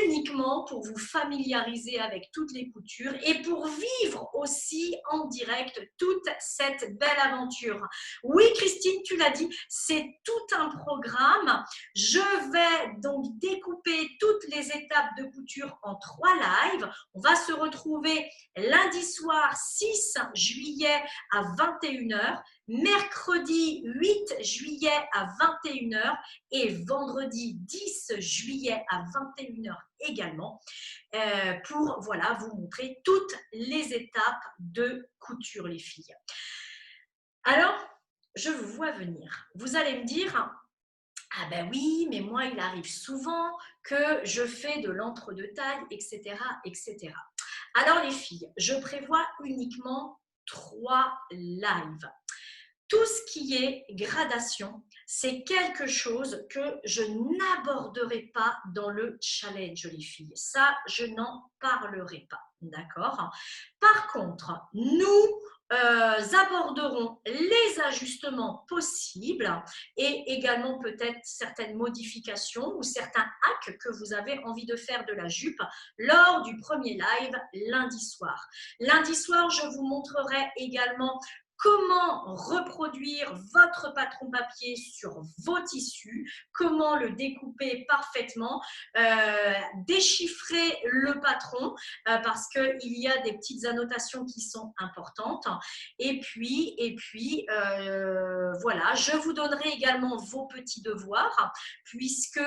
uniquement pour vous familiariser avec toutes les coutures et pour vivre aussi en direct toute cette belle aventure. Oui, Christine, tu l'as dit, c'est tout un programme. Je vais donc découper toutes les étapes de couture en 3 lives. On va se retrouver lundi soir 6 juillet à 21h, mercredi 8 juillet à 21h et vendredi 10 juillet à 21h également pour voilà, vous montrer toutes les étapes de couture, les filles. Alors, je vous vois venir. Vous allez me dire, ah ben oui, mais moi, il arrive souvent que je fais de l'entre-deux-taille, etc., etc. Alors, les filles, je prévois uniquement 3 lives. Tout ce qui est gradation, c'est quelque chose que je n'aborderai pas dans le challenge, les filles. Ça, je n'en parlerai pas, d'accord? Par contre, nous aborderons les ajustements possibles et également peut-être certaines modifications ou certains hacks que vous avez envie de faire de la jupe lors du premier live lundi soir. Lundi soir, je vous montrerai également comment reproduire votre patron papier sur vos tissus, comment le découper parfaitement, déchiffrer le patron parce qu'il y a des petites annotations qui sont importantes. Et puis voilà, je vous donnerai également vos petits devoirs puisque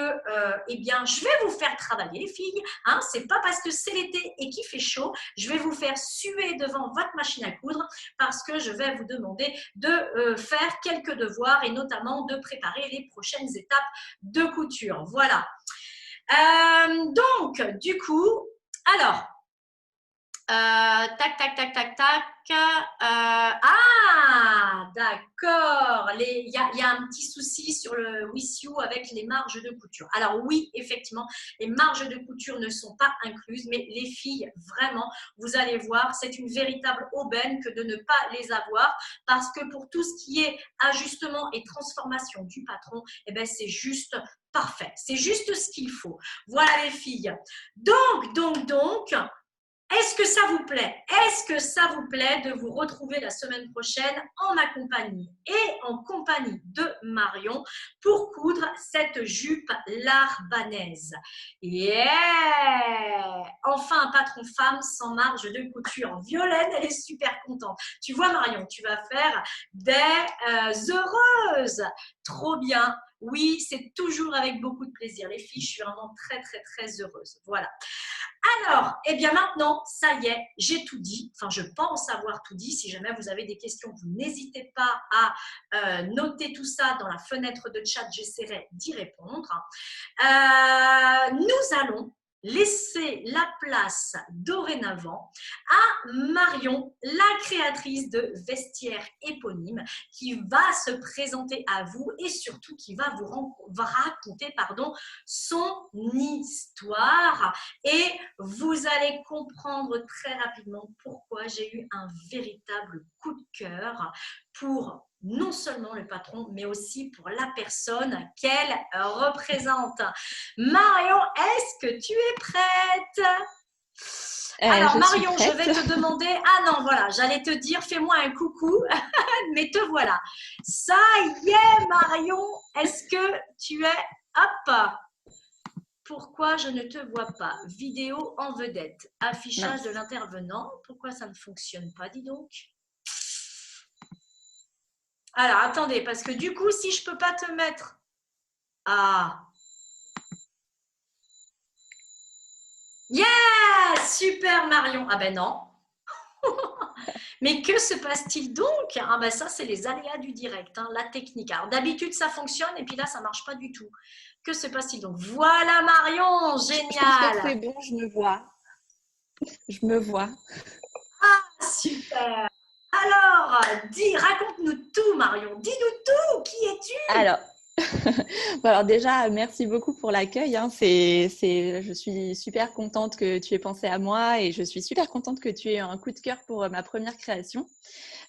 eh bien, je vais vous faire travailler, les filles. Hein, c'est pas parce que c'est l'été et qu'il fait chaud, je vais vous faire suer devant votre machine à coudre parce que je vais vous demander de faire quelques devoirs et notamment de préparer les prochaines étapes de couture. Voilà. Donc, du coup, alors, tac, tac, tac, tac, tac. Ah, d'accord. Il y a un petit souci sur le With You avec les marges de couture. Alors oui, effectivement, les marges de couture ne sont pas incluses, mais les filles, vraiment, vous allez voir, c'est une véritable aubaine que de ne pas les avoir parce que pour tout ce qui est ajustement et transformation du patron, eh ben, c'est juste parfait. C'est juste ce qu'il faut. Voilà les filles. Donc, est-ce que ça vous plaît? Est-ce que ça vous plaît de vous retrouver la semaine prochaine en ma compagnie et en compagnie de Marion pour coudre cette jupe larbanaise? Yeah! Enfin, un patron femme sans marge de couture. Violaine, elle est super contente. Tu vois, Marion, tu vas faire des heureuses. Trop bien. Oui, c'est toujours avec beaucoup de plaisir. Les filles, je suis vraiment très, très, très heureuse. Voilà. Alors, eh bien maintenant, ça y est, j'ai tout dit. Enfin, je pense avoir tout dit. Si jamais vous avez des questions, vous n'hésitez pas à noter tout ça dans la fenêtre de chat. J'essaierai d'y répondre. Nous allons laisser la place dorénavant à Marion, la créatrice de vestiaires éponymes, qui va se présenter à vous et surtout qui va vous raconter son histoire. Et vous allez comprendre très rapidement pourquoi j'ai eu un véritable coup de cœur pour non seulement le patron, mais aussi pour la personne qu'elle représente. Marion, est-ce que tu es prête? Alors Marion, je vais te demander… Ah non, voilà, j'allais te dire, fais-moi un coucou, mais te voilà. Ça y est, Marion, est-ce que tu es… Hop! Pourquoi je ne te vois pas? Vidéo en vedette. Affichage de l'intervenant. Pourquoi ça ne fonctionne pas, dis donc? Alors, attendez, parce que du coup, si je ne peux pas te mettre… Ah! Yeah! Super, Marion. Ah ben non. Mais que se passe-t-il donc? Ah ben ça, c'est les aléas du direct, hein, la technique. Alors, d'habitude, ça fonctionne et puis là, ça ne marche pas du tout. Que se passe-t-il donc? Voilà, Marion, génial. Je pense que c'est bon, je me vois. Je me vois. Ah, super. Alors, raconte-nous tout, Marion. Dis-nous tout. Qui es-tu? Alors, Bon, alors déjà, merci beaucoup pour l'accueil. Hein. Je suis super contente que tu aies pensé à moi et je suis super contente que tu aies un coup de cœur pour ma première création.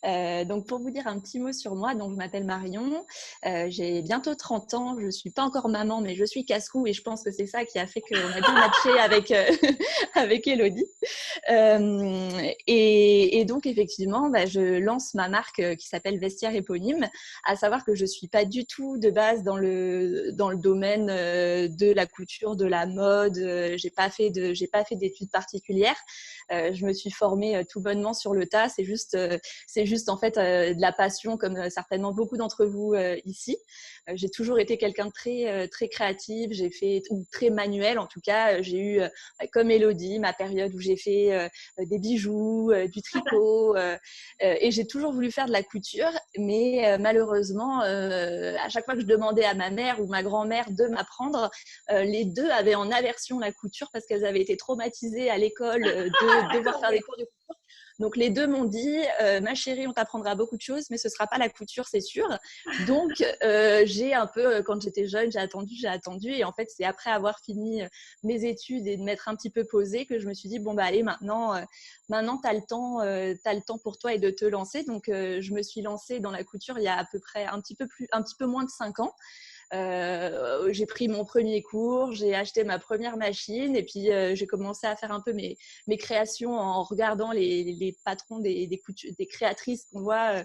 Donc, pour vous dire un petit mot sur moi, donc, je m'appelle Marion, j'ai bientôt 30 ans, je ne suis pas encore maman, mais je suis casse-cou et je pense que c'est ça qui a fait qu'on a bien matché avec, avec Elodie. Et donc, effectivement, je lance ma marque qui s'appelle Vestiaire Éponyme, à savoir que je ne suis pas du tout de base dans le domaine de la couture, de la mode. J'ai pas fait d'études particulières. Je me suis formée tout bonnement sur le tas. C'est juste en fait de la passion, comme certainement beaucoup d'entre vous ici. J'ai toujours été quelqu'un de très créatif. J'ai fait très manuel. En tout cas, j'ai eu comme Elodie ma période où j'ai fait des bijoux, du tricot, et j'ai toujours voulu faire de la couture, mais malheureusement, à chaque fois que je demandais à ma mère ou ma grand-mère de m'apprendre, les deux avaient en aversion la couture parce qu'elles avaient été traumatisées à l'école de devoir faire des cours de couture. Donc, les deux m'ont dit, ma chérie, on t'apprendra beaucoup de choses, mais ce ne sera pas la couture, c'est sûr. Donc, j'ai un peu, quand j'étais jeune, j'ai attendu. Et en fait, c'est après avoir fini mes études et de m'être un petit peu posée que je me suis dit, bon, allez, maintenant tu as le temps pour toi et de te lancer. Donc, je me suis lancée dans la couture il y a à peu près un petit peu moins de 5 ans. J'ai pris mon premier cours, j'ai acheté ma première machine et puis j'ai commencé à faire un peu mes créations en regardant les patrons des créatrices qu'on voit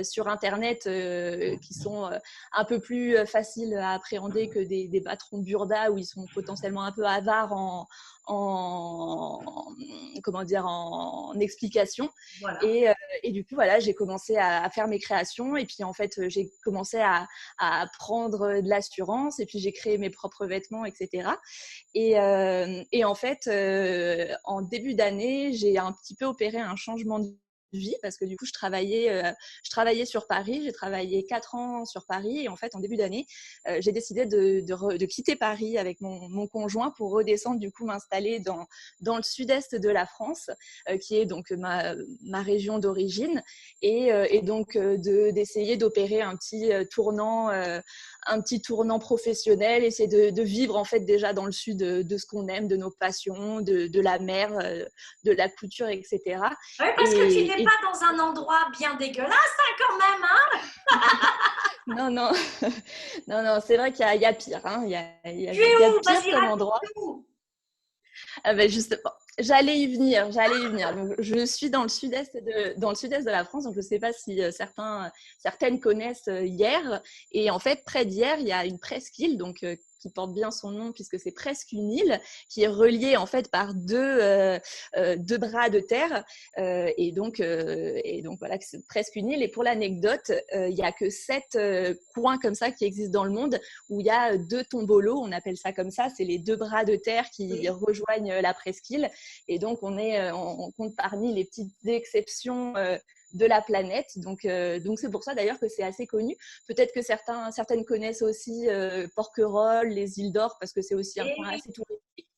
sur Internet qui sont un peu plus faciles à appréhender que des patrons burda où ils sont potentiellement un peu avares en explication. Voilà. Et du coup, voilà, j'ai commencé à faire mes créations et puis en fait, j'ai commencé à prendre de l'assurance et puis j'ai créé mes propres vêtements, etc. Et en fait, en début d'année, j'ai un petit peu opéré un changement de vie parce que du coup, je travaillais sur Paris. J'ai travaillé 4 ans sur Paris et en fait, en début d'année, j'ai décidé de quitter Paris avec mon conjoint pour redescendre, du coup, m'installer dans le sud-est de la France, qui est donc ma région d'origine et donc d'essayer d'opérer un petit tournant professionnel, essayer de vivre en fait déjà dans le sud de ce qu'on aime, de nos passions, de la mer, de la couture, etc. Oui, parce que tu n'es pas dans un endroit bien dégueulasse, hein, quand même, hein. Non, non, non, non, c'est vrai qu'il y a pire, hein. Tu es Il y a où? pire Vas-y, comme endroit. raconte-nous. Ah ben justement, j'allais y venir. Donc, je suis dans le sud-est de la France, donc je ne sais pas si certaines connaissent Hyères. Et en fait, près d'Hyères, il y a une presqu'île, donc qui porte bien son nom puisque c'est presque une île qui est reliée en fait par deux bras de terre. Et donc voilà, c'est presque une île. Et pour l'anecdote, il n'y a que 7 coins comme ça qui existent dans le monde où il y a 2 tombolos, on appelle ça comme ça, c'est les 2 bras de terre qui rejoignent la presqu'île. Et donc, on compte parmi les petites exceptions de la planète. Donc c'est pour ça d'ailleurs que c'est assez connu. Peut-être que certaines connaissent aussi Porquerolles, les îles d'Or, parce que c'est aussi un coin assez touristique.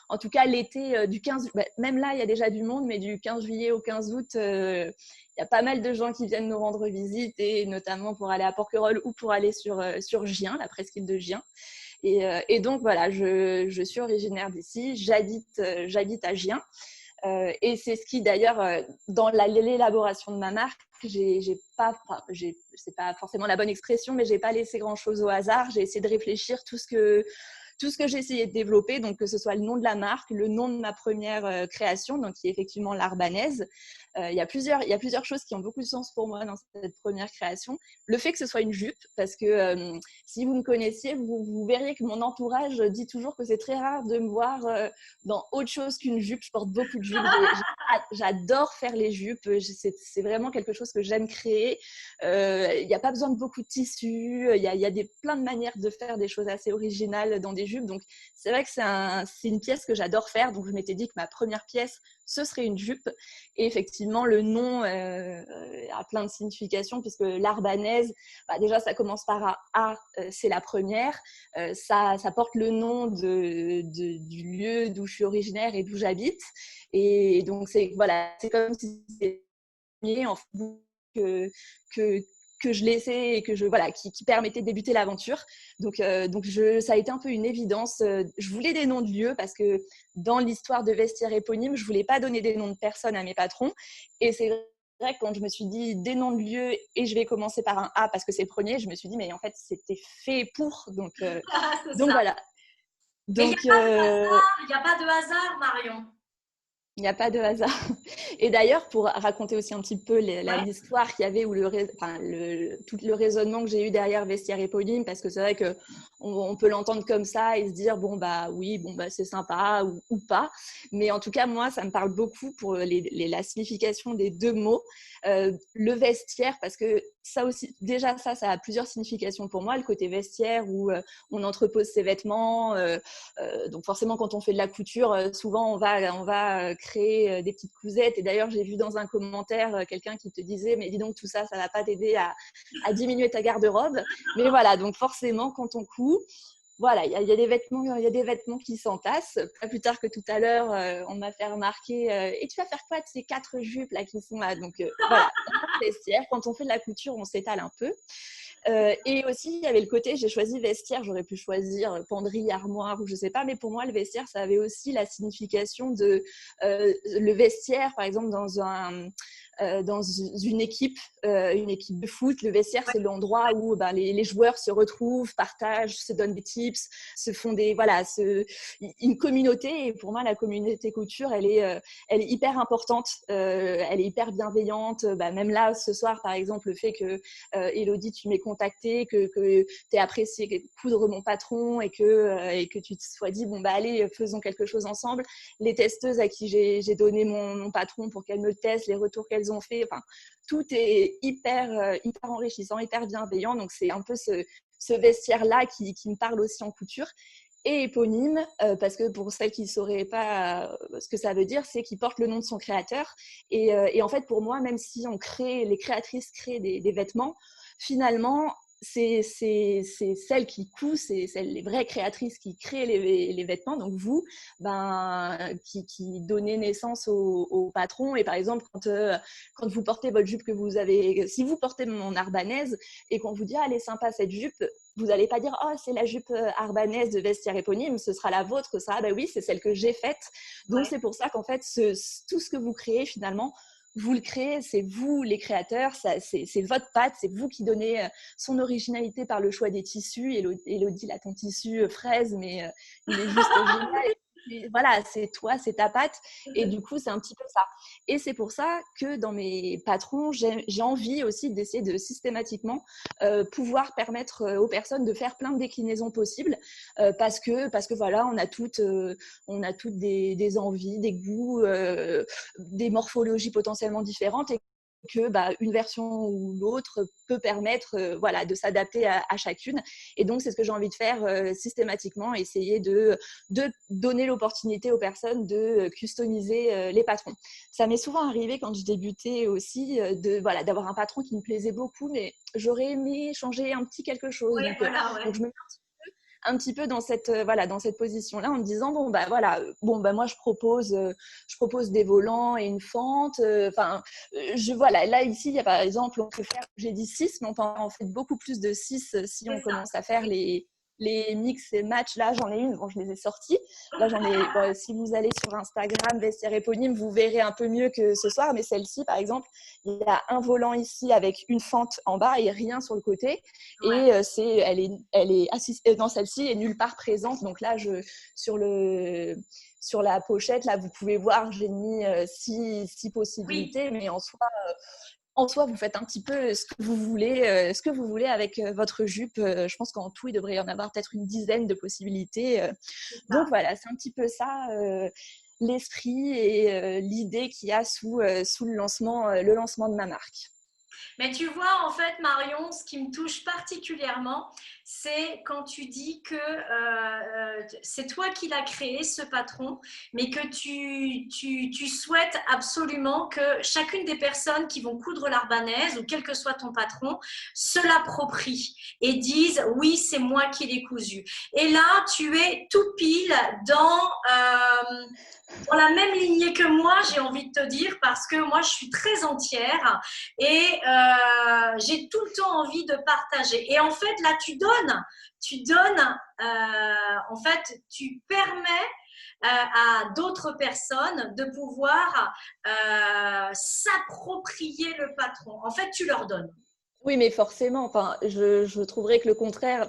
En tout cas, l'été du 15, même là, il y a déjà du monde, mais du 15 juillet au 15 août, il y a pas mal de gens qui viennent nous rendre visite, et notamment pour aller à Porquerolles ou pour aller sur Gien, la presqu'île de Gien. Et donc, voilà, je suis originaire d'ici, j'habite à Gien. Et c'est ce qui, d'ailleurs, dans l'élaboration de ma marque, c'est pas forcément la bonne expression, mais j'ai pas laissé grand-chose au hasard. J'ai essayé de réfléchir tout ce que j'ai essayé de développer, donc que ce soit le nom de la marque, le nom de ma première création, donc qui est effectivement l'Arbanaise. Il y a plusieurs choses qui ont beaucoup de sens pour moi dans cette première création. Le fait que ce soit une jupe, parce que si vous me connaissiez, vous verriez que mon entourage dit toujours que c'est très rare de me voir dans autre chose qu'une jupe. Je porte beaucoup de jupes. J'adore faire les jupes. C'est vraiment quelque chose que j'aime créer. Il n'y a pas besoin de beaucoup de tissus. Il y a plein de manières de faire des choses assez originales dans des jupes. Donc, c'est vrai que c'est une pièce que j'adore faire. Donc, je m'étais dit que ma première pièce, ce serait une jupe. Et effectivement, le nom a plein de significations, puisque l'Arbanaise, déjà, ça commence par un A, c'est la première. Ça porte le nom du lieu d'où je suis originaire et d'où j'habite. Et donc, c'est comme si c'était en fait, que que je laissais et qui permettait de débuter l'aventure. Donc ça a été un peu une évidence. Je voulais des noms de lieux parce que dans l'histoire de Vestiaire Éponyme, je voulais pas donner des noms de personnes à mes patrons. Et c'est vrai que quand je me suis dit des noms de lieux et je vais commencer par un A parce que c'est le premier, je me suis dit mais en fait c'était fait pour. C'est Donc ça. voilà. Mais il n'y Donc, a pas de hasard, il n'y a pas de hasard, Marion. il n'y a pas de hasard. Et d'ailleurs, pour raconter aussi un petit peu Ouais. l'histoire qu'il y avait, ou tout le raisonnement que j'ai eu derrière Vestiaire Éponyme, parce que c'est vrai qu'on peut l'entendre comme ça et se dire, bon, bah oui, bon, bah, c'est sympa ou pas. Mais en tout cas, moi, ça me parle beaucoup pour la signification des deux mots. Le vestiaire, parce que ça aussi, déjà, ça a plusieurs significations pour moi. Le côté vestiaire où on entrepose ses vêtements. Donc forcément, quand on fait de la couture, souvent, on va créer des petites cousettes. Et d'ailleurs, j'ai vu dans un commentaire quelqu'un qui te disait, mais dis donc, tout ça, ça va pas t'aider à diminuer ta garde-robe. Mais voilà, donc forcément, quand on coud, voilà, il y a des vêtements qui s'entassent. Pas plus tard que tout à l'heure, on m'a fait remarquer et tu vas faire quoi de ces 4 jupes là qui sont là. Donc voilà, vestiaire. Quand on fait de la couture, on s'étale un peu. Et aussi, il y avait le côté, j'ai choisi vestiaire, j'aurais pu choisir penderie, armoire ou je sais pas, mais pour moi, le vestiaire, ça avait aussi la signification de le vestiaire, par exemple, dans une équipe de foot. Le vestiaire, c'est l'endroit où les joueurs se retrouvent, partagent, se donnent des tips, se font une communauté. Et pour moi, la communauté couture, elle est hyper importante, elle est hyper bienveillante. Même là, ce soir, par exemple, le fait que Élodie, tu m'aies contacté, que tu aies apprécié coudre mon patron et que tu te sois dit, bon, allez, faisons quelque chose ensemble. Les testeuses à qui j'ai donné mon patron pour qu'elles me le testent, les retours qu'elles ont fait, enfin, tout est hyper enrichissant, hyper bienveillant. Donc, c'est un peu ce vestiaire-là qui me parle aussi en couture. Et éponyme, parce que pour celles qui ne sauraient pas ce que ça veut dire, c'est qu'il porte le nom de son créateur. Et en fait, pour moi, même si les créatrices créent des vêtements, finalement, c'est celles qui cousent, c'est les vraies créatrices qui créent les vêtements. Donc vous, qui donnez naissance au patron. Et par exemple, quand vous portez votre jupe si vous portez mon Arbanaise et qu'on vous dit, ah, elle est sympa cette jupe, vous n'allez pas dire, oh, c'est la jupe Arbanaise de Vestiaire Éponyme, ce sera la vôtre, ça, oui, c'est celle que j'ai faite. Donc c'est pour ça qu'en fait, tout ce que vous créez finalement, vous le créez, c'est vous les créateurs, c'est votre patte, c'est vous qui donnez son originalité par le choix des tissus. Élodie, là, ton tissu fraise, mais il est juste génial. Et voilà, c'est toi, c'est ta patte. Et du coup, c'est un petit peu ça. Et c'est pour ça que dans mes patrons, j'ai envie aussi d'essayer de systématiquement pouvoir permettre aux personnes de faire plein de déclinaisons possibles parce que voilà, on a toutes des envies, des goûts, des morphologies potentiellement différentes et que une version ou l'autre peut permettre de s'adapter à chacune. Et donc, c'est ce que j'ai envie de faire systématiquement, essayer de donner l'opportunité aux personnes de customiser les patrons. Ça m'est souvent arrivé quand je débutais aussi d'avoir un patron qui me plaisait beaucoup, mais j'aurais aimé changer un petit quelque chose. Ouais, Donc, je me mets un petit peu dans cette position-là en me disant moi je propose des volants et une fente. Là ici il y a par exemple, on peut faire, j'ai dit 6, mais on peut en faire beaucoup plus de 6 si on commence à faire les mix et match. Là j'en ai une, je les ai sortis. Là j'en ai. Si vous allez sur Instagram Vestiaire Éponyme, vous verrez un peu mieux que ce soir. Mais celle-ci par exemple, il y a un volant ici avec une fente en bas et rien sur le côté. Et elle est assistée dans celle-ci et nulle part présente. Donc là, sur la pochette, là, vous pouvez voir, j'ai mis 6 possibilités, mais en soi, vous faites un petit peu ce que vous voulez avec votre jupe. Je pense qu'en tout, il devrait y en avoir peut-être une dizaine de possibilités. Donc voilà, c'est un petit peu ça. L'esprit et l'idée qu'il y a sous le lancement de ma marque. Mais tu vois, en fait, Marion, ce qui me touche particulièrement, c'est quand tu dis que c'est toi qui l'as créé, ce patron, mais que tu souhaites absolument que chacune des personnes qui vont coudre l'arbanaise, ou quel que soit ton patron, se l'approprie et disent « oui, c'est moi qui l'ai cousu ». Et là, tu es tout pile dans dans la même lignée que moi, j'ai envie de te dire, parce que moi, je suis très entière et j'ai tout le temps envie de partager. Et en fait, là, en fait, tu permets à d'autres personnes de pouvoir s'approprier le patron. En fait, tu leur donnes. Oui, mais forcément, enfin, je trouverais que le contraire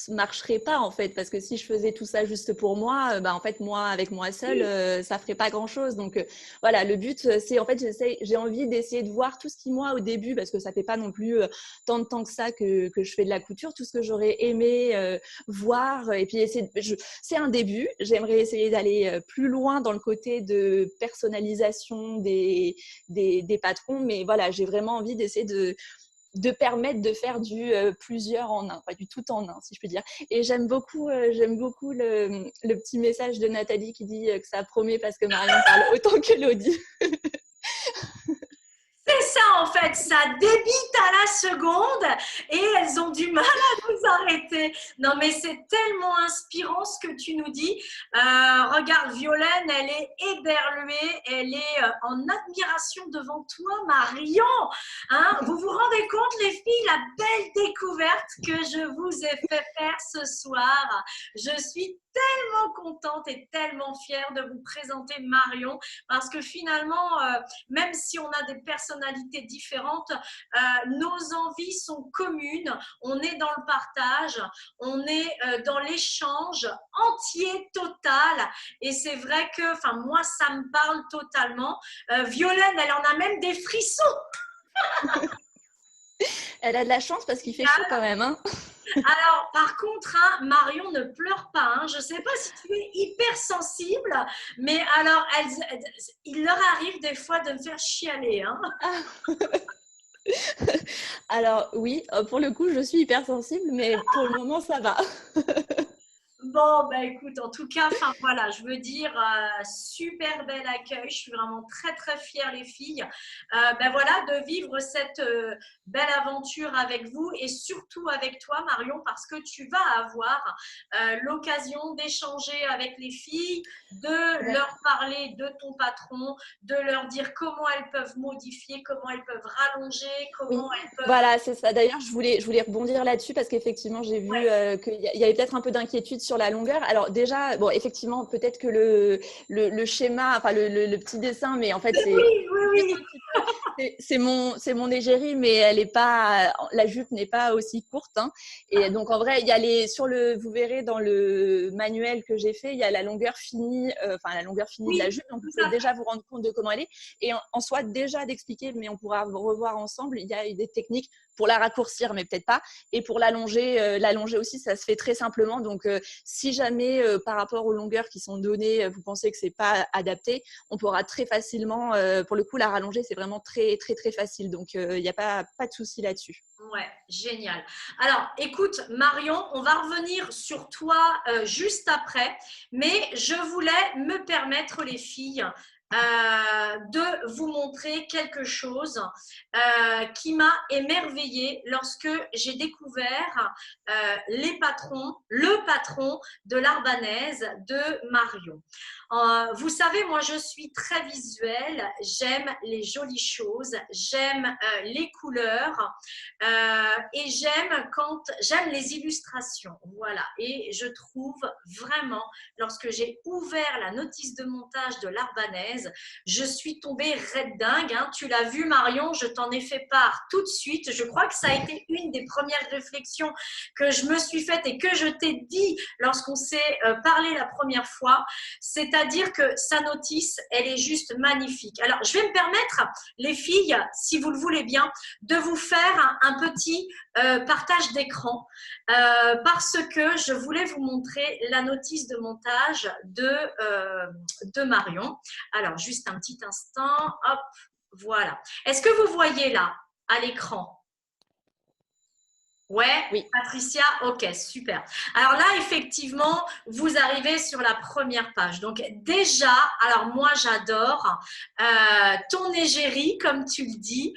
marcherait pas en fait, parce que si je faisais tout ça juste pour moi, bah en fait moi avec moi seule, ça ferait pas grand-chose. Donc voilà, le but c'est en fait j'ai envie d'essayer de voir tout ce qui moi au début, parce que ça fait pas non plus tant de temps que ça que je fais de la couture, tout ce que j'aurais aimé voir et puis c'est un début. J'aimerais essayer d'aller plus loin dans le côté de personnalisation des patrons, mais voilà, j'ai vraiment envie d'essayer de permettre de faire du plusieurs en un, pas du tout en un, si je peux dire. Et j'aime beaucoup le petit message de Nathalie qui dit que ça promet parce que Marion parle autant que Lodi. C'est ça en fait, ça débite à la seconde et elles ont du mal à nous arrêter. Non mais c'est tellement inspirant ce que tu nous dis. Regarde, Violaine, elle est éberluée, elle est en admiration devant toi, Marion. Hein, vous vous rendez compte les filles, la belle découverte que je vous ai fait faire ce soir. Je suis tellement contente et tellement fière de vous présenter Marion parce que finalement, même si on a des personnalités différentes, nos envies sont communes. On est dans le partage, on est dans l'échange entier, total. Et c'est vrai que, enfin, moi, ça me parle totalement. Violaine, elle en a même des frissons. Elle a de la chance parce qu'il fait chaud quand même. Hein. Alors, par contre, hein, Marion ne pleure pas. Hein. Je ne sais pas si tu es hypersensible, mais alors, il leur arrive des fois de me faire chialer. Hein. Alors oui, pour le coup, je suis hypersensible, mais pour le moment, ça va. Bon, bah écoute, en tout cas, enfin voilà, je veux dire, super bel accueil. Je suis vraiment très très fière, les filles. Ben voilà, de vivre cette belle aventure avec vous et surtout avec toi, Marion, parce que tu vas avoir l'occasion d'échanger avec les filles, de Ouais. leur parler de ton patron, de leur dire comment elles peuvent modifier, comment elles peuvent rallonger, Oui, comment elles peuvent. voilà, c'est ça. D'ailleurs, je voulais rebondir là-dessus parce qu'effectivement, j'ai vu Ouais. qu'il y avait peut-être un peu d'inquiétude sur la longueur. Alors déjà, bon, effectivement, peut-être que le schéma, enfin le petit dessin, mais en fait, c'est Oui, oui, juste oui. un petit peu, c'est mon égérie, mais elle est pas, la jupe n'est pas aussi courte. Hein. Et donc, en vrai, il y a vous verrez dans le manuel que j'ai fait, il y a la longueur finie, enfin la longueur finie de la Oui, jupe. Donc, vous tout pouvez à fait. déjà vous rendre compte de comment elle est. Et en soi, déjà d'expliquer, mais on pourra revoir ensemble. Il y a des techniques pour la raccourcir, mais peut-être pas. Et pour l'allonger aussi, ça se fait très simplement. Donc, si jamais, par rapport aux longueurs qui sont données, vous pensez que c'est pas adapté, on pourra très facilement, pour le coup, la rallonger, c'est vraiment très, très, très facile. Donc, il n'y a pas de souci là-dessus. Ouais, génial. Alors, écoute, Marion, on va revenir sur toi juste après, mais je voulais me permettre, les filles, de vous montrer quelque chose qui m'a émerveillée lorsque j'ai découvert le patron de l'Arbanaise de Marion. Vous savez, moi, je suis très visuelle, j'aime les jolies choses, j'aime les couleurs. Et j'aime les illustrations, voilà. Et je trouve vraiment, lorsque j'ai ouvert la notice de montage de l'Arbanaise, je suis tombée red dingue. Hein. Tu l'as vu, Marion, je t'en ai fait part tout de suite. Je crois que ça a été une des premières réflexions que je me suis faite et que je t'ai dit lorsqu'on s'est parlé la première fois. C'est-à-dire que sa notice, elle est juste magnifique. Alors, je vais me permettre, les filles, si vous le voulez bien, de vous faire un petit partage d'écran parce que je voulais vous montrer la notice de montage de Marion. Alors, juste un petit instant. Hop, voilà. Est-ce que vous voyez là, à l'écran? Ouais, Oui. Patricia, ok, super. Alors là, effectivement, vous arrivez sur la première page. Donc déjà, alors moi j'adore ton égérie, comme tu le dis,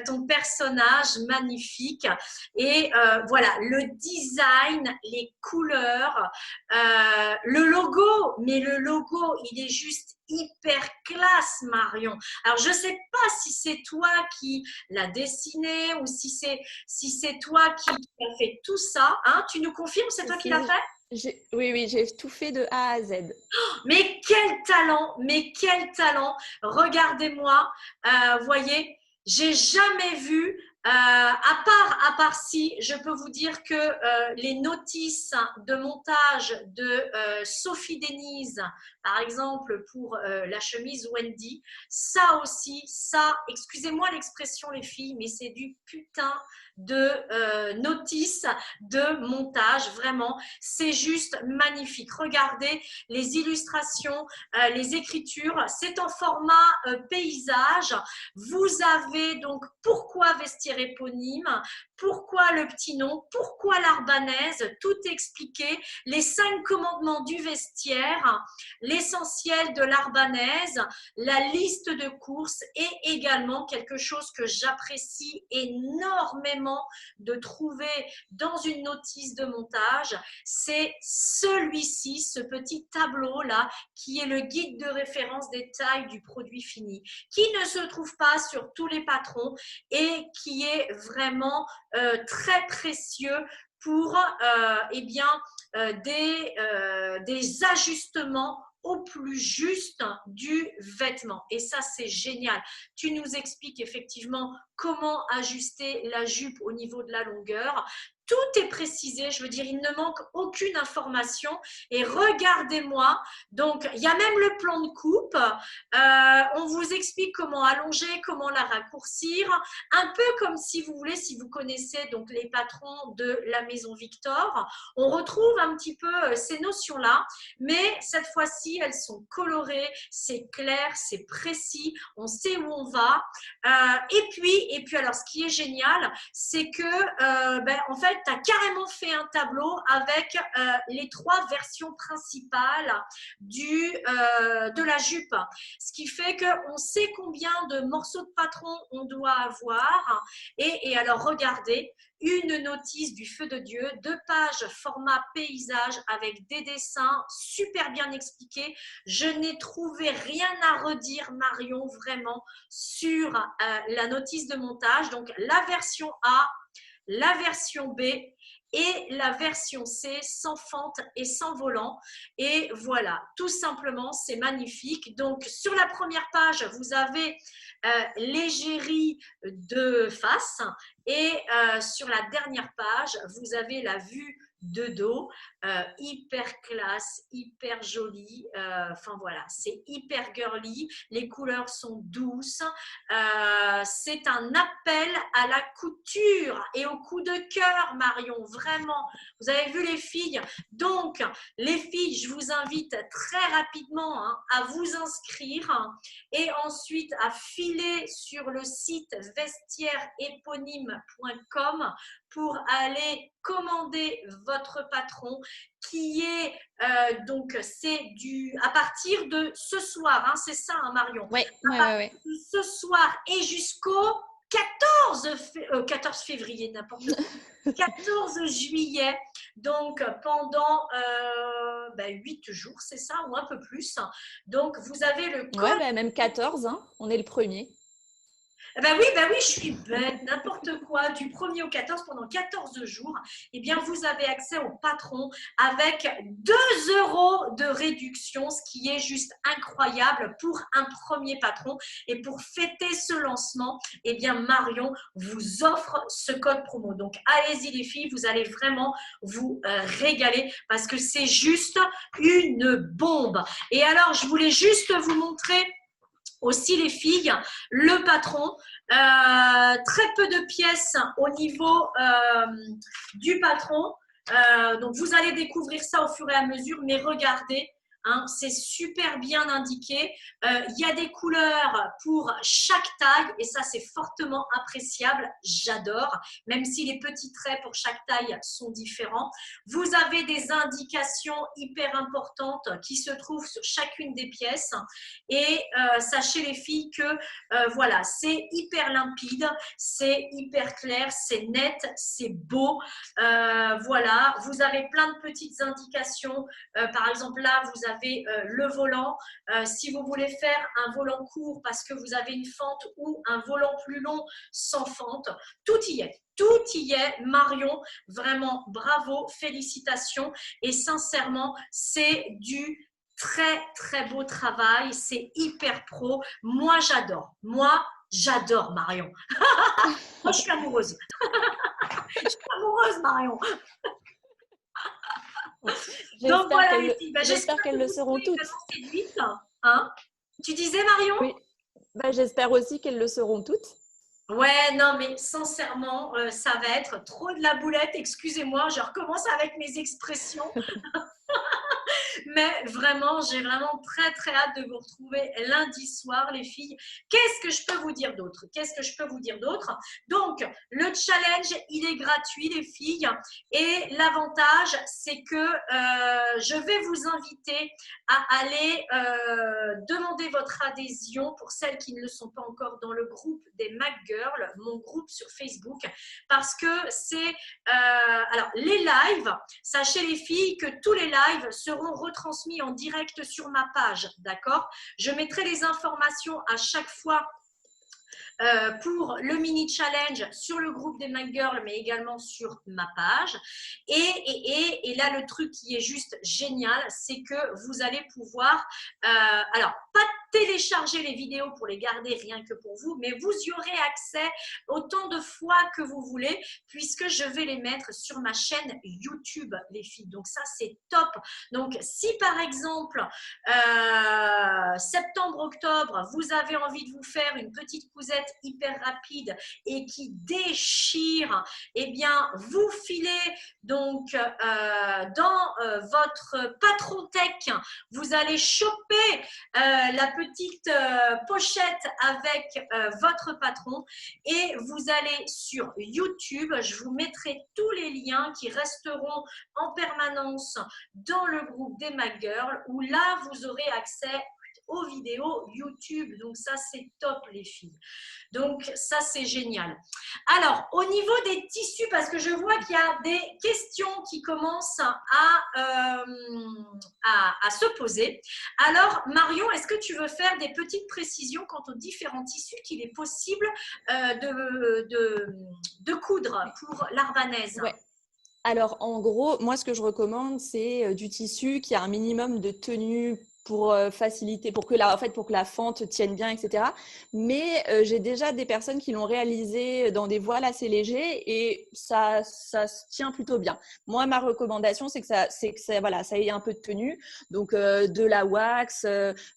ton personnage magnifique. Et voilà, le design, les couleurs, le logo, mais le logo, il est juste hyper classe, Marion. Alors je ne sais pas si c'est toi qui l'as dessiné ou si c'est toi qui as fait tout ça, hein, tu nous confirmes, c'est toi qui l'as fait? Oui, oui, j'ai tout fait de A à Z. Mais quel talent, mais quel talent. Regardez-moi, voyez, j'ai jamais vu, à part si, je peux vous dire que les notices de montage de Sophie Denise, par exemple, pour la chemise Wendy, ça aussi, ça, excusez-moi l'expression les filles, mais c'est du putain de notices de montage, vraiment, c'est juste magnifique. Regardez les illustrations, les écritures, c'est en format paysage. Vous avez donc pourquoi vestiaire éponyme, pourquoi le petit nom, pourquoi l'arbanaise, tout expliqué, les 5 commandements du vestiaire, l'essentiel de l'arbanaise, la liste de courses et également quelque chose que j'apprécie énormément de trouver dans une notice de montage, c'est celui-ci, ce petit tableau-là, qui est le guide de référence des tailles du produit fini, qui ne se trouve pas sur tous les patrons et qui est vraiment très précieux pour eh bien, des ajustements au plus juste du vêtement. Et ça, c'est génial. Tu nous expliques effectivement comment ajuster la jupe au niveau de la longueur. Tout est précisé, je veux dire, il ne manque aucune information. Et regardez-moi, donc il y a même le plan de coupe. On vous explique comment allonger, comment la raccourcir, un peu comme si vous voulez, si vous connaissez donc les patrons de la maison Victor. On retrouve un petit peu ces notions-là, mais cette fois-ci, elles sont colorées, c'est clair, c'est précis, on sait où on va. Et puis alors, ce qui est génial, c'est que, en fait, tu as carrément fait un tableau avec les 3 versions principales de la jupe. Ce qui fait qu'on sait combien de morceaux de patron on doit avoir. Et alors, regardez, une notice du feu de Dieu, 2 pages format paysage avec des dessins super bien expliqués. Je n'ai trouvé rien à redire, Marion, vraiment, sur la notice de montage. Donc, la version A, la version B et la version C sans fente et sans volant. Et voilà, tout simplement, c'est magnifique. Donc, sur la première page, vous avez l'égérie de face et sur la dernière page, vous avez la vue de dos, hyper classe, hyper jolie, enfin voilà, c'est hyper girly, les couleurs sont douces, c'est un appel à la couture et au coup de cœur, Marion, vraiment, vous avez vu les filles, donc les filles, je vous invite très rapidement à vous inscrire et ensuite à filer sur le site vestiaireéponyme.com pour aller commander votre patron qui est donc c'est à partir de ce soir, c'est ça Marion, Oui, de ce soir et jusqu'au 14 février, n'importe quoi, 14 juillet, donc pendant 8 jours, c'est ça, ou un peu plus. Donc, vous avez le code. Ouais, même 14, hein, on est le premier. Ben oui, je suis bête, n'importe quoi, du 1er au 14 pendant 14 jours, eh bien, vous avez accès au patron avec 2 € de réduction, ce qui est juste incroyable pour un premier patron. Et pour fêter ce lancement, eh bien, Marion vous offre ce code promo. Donc, allez-y les filles, vous allez vraiment vous régaler parce que c'est juste une bombe. Et alors, je voulais juste vous montrer aussi les filles, le patron, très peu de pièces au niveau du patron. Donc, vous allez découvrir ça au fur et à mesure, mais regardez, hein, c'est super bien indiqué. Il y a des couleurs pour chaque taille et ça, c'est fortement appréciable. J'adore, même si les petits traits pour chaque taille sont différents. Vous avez des indications hyper importantes qui se trouvent sur chacune des pièces. Et sachez les filles que voilà, c'est hyper limpide, c'est hyper clair, c'est net, c'est beau. Voilà, vous avez plein de petites indications. Par exemple, là, vous avez le volant. Si vous voulez faire un volant court parce que vous avez une fente ou un volant plus long sans fente, tout y est. Tout y est, Marion, vraiment bravo, félicitations et sincèrement, c'est du très très beau travail, c'est hyper pro. Moi, j'adore Marion. Moi, je suis amoureuse. Je suis amoureuse, Marion. Donc voilà les filles, j'espère qu'elles le seront toutes. Séduite, hein. Tu disais Marion? Oui, j'espère aussi qu'elles le seront toutes. Ouais, non, mais sincèrement, ça va être trop de la boulette. Excusez-moi, je recommence avec mes expressions. Mais vraiment, j'ai vraiment très, très hâte de vous retrouver lundi soir, les filles. Qu'est-ce que je peux vous dire d'autre? Donc, le challenge, il est gratuit, les filles. Et l'avantage, c'est que je vais vous inviter à aller demander votre adhésion pour celles qui ne le sont pas encore dans le groupe des McGirls, mon groupe sur Facebook, parce que c'est… alors, les lives, sachez les filles que tous les lives seront retransmis en direct sur ma page, d'accord? Je mettrai les informations à chaque fois pour le mini challenge sur le groupe des McGirls, mais également sur ma page. Et là, le truc qui est juste génial, c'est que vous allez pouvoir, alors, pas télécharger les vidéos pour les garder rien que pour vous, mais vous y aurez accès autant de fois que vous voulez, puisque je vais les mettre sur ma chaîne YouTube, les filles. Donc ça, c'est top. Donc, si par exemple, septembre-octobre, vous avez envie de vous faire une petite cousette hyper rapide et qui déchire, eh bien, vous filez donc dans votre patron tech, vous allez choper la petite pochette avec votre patron et vous allez sur YouTube. Je vous mettrai tous les liens qui resteront en permanence dans le groupe des McGirls où là, vous aurez accès aux vidéos YouTube. Donc ça, c'est top, les filles. Donc ça, c'est génial. Alors, au niveau des tissus, parce que je vois qu'il y a des questions qui commencent à se poser. Alors, Marion, est-ce que tu veux faire des petites précisions quant aux différents tissus qu'il est possible de coudre pour l'arbanaise? Ouais. Alors, en gros, moi, ce que je recommande, c'est du tissu qui a un minimum de tenue pour faciliter, pour que la fente tienne bien, etc. Mais j'ai déjà des personnes qui l'ont réalisé dans des voiles assez légers et ça se tient plutôt bien. Moi, ma recommandation, c'est que ça ait un peu de tenue. Donc, de la wax,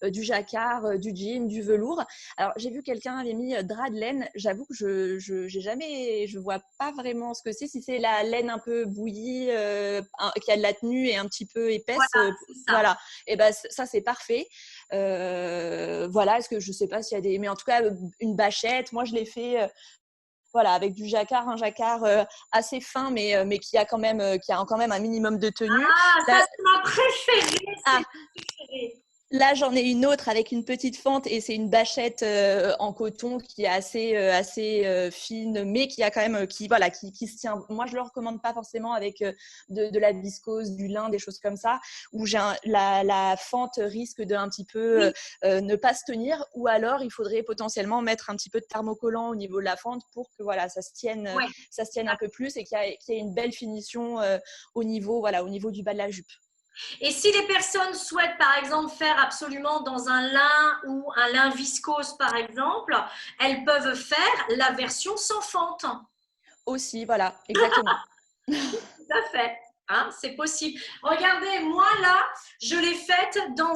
du jacquard, du jean, du velours. Alors, j'ai vu quelqu'un avait mis drap de laine. J'avoue que je vois pas vraiment ce que c'est. Si c'est la laine un peu bouillie, qui a de la tenue et un petit peu épaisse, voilà. Et ben ça c'est parfait. Voilà, est-ce que je sais pas s'il y a des, mais en tout cas une bâchette. Moi je l'ai fait. Voilà, avec du jacquard, un jacquard assez fin, mais qui a quand même un minimum de tenue. Ah, ça c'est ma préférée. Là, j'en ai une autre avec une petite fente et c'est une bâchette en coton qui est assez fine, mais qui a quand même qui se tient. Moi, je le recommande pas forcément avec de la viscose, du lin, des choses comme ça, où la fente risque de un petit peu ne pas se tenir, ou alors il faudrait potentiellement mettre un petit peu de thermocollant au niveau de la fente pour que ça se tienne un peu plus et qu'il y ait une belle finition au niveau du bas de la jupe. Et si les personnes souhaitent, par exemple, faire absolument dans un lin ou un lin viscose, par exemple, elles peuvent faire la version sans fente. Aussi, voilà, exactement. Tout à fait. Hein, c'est possible. Regardez, moi là, je l'ai faite dans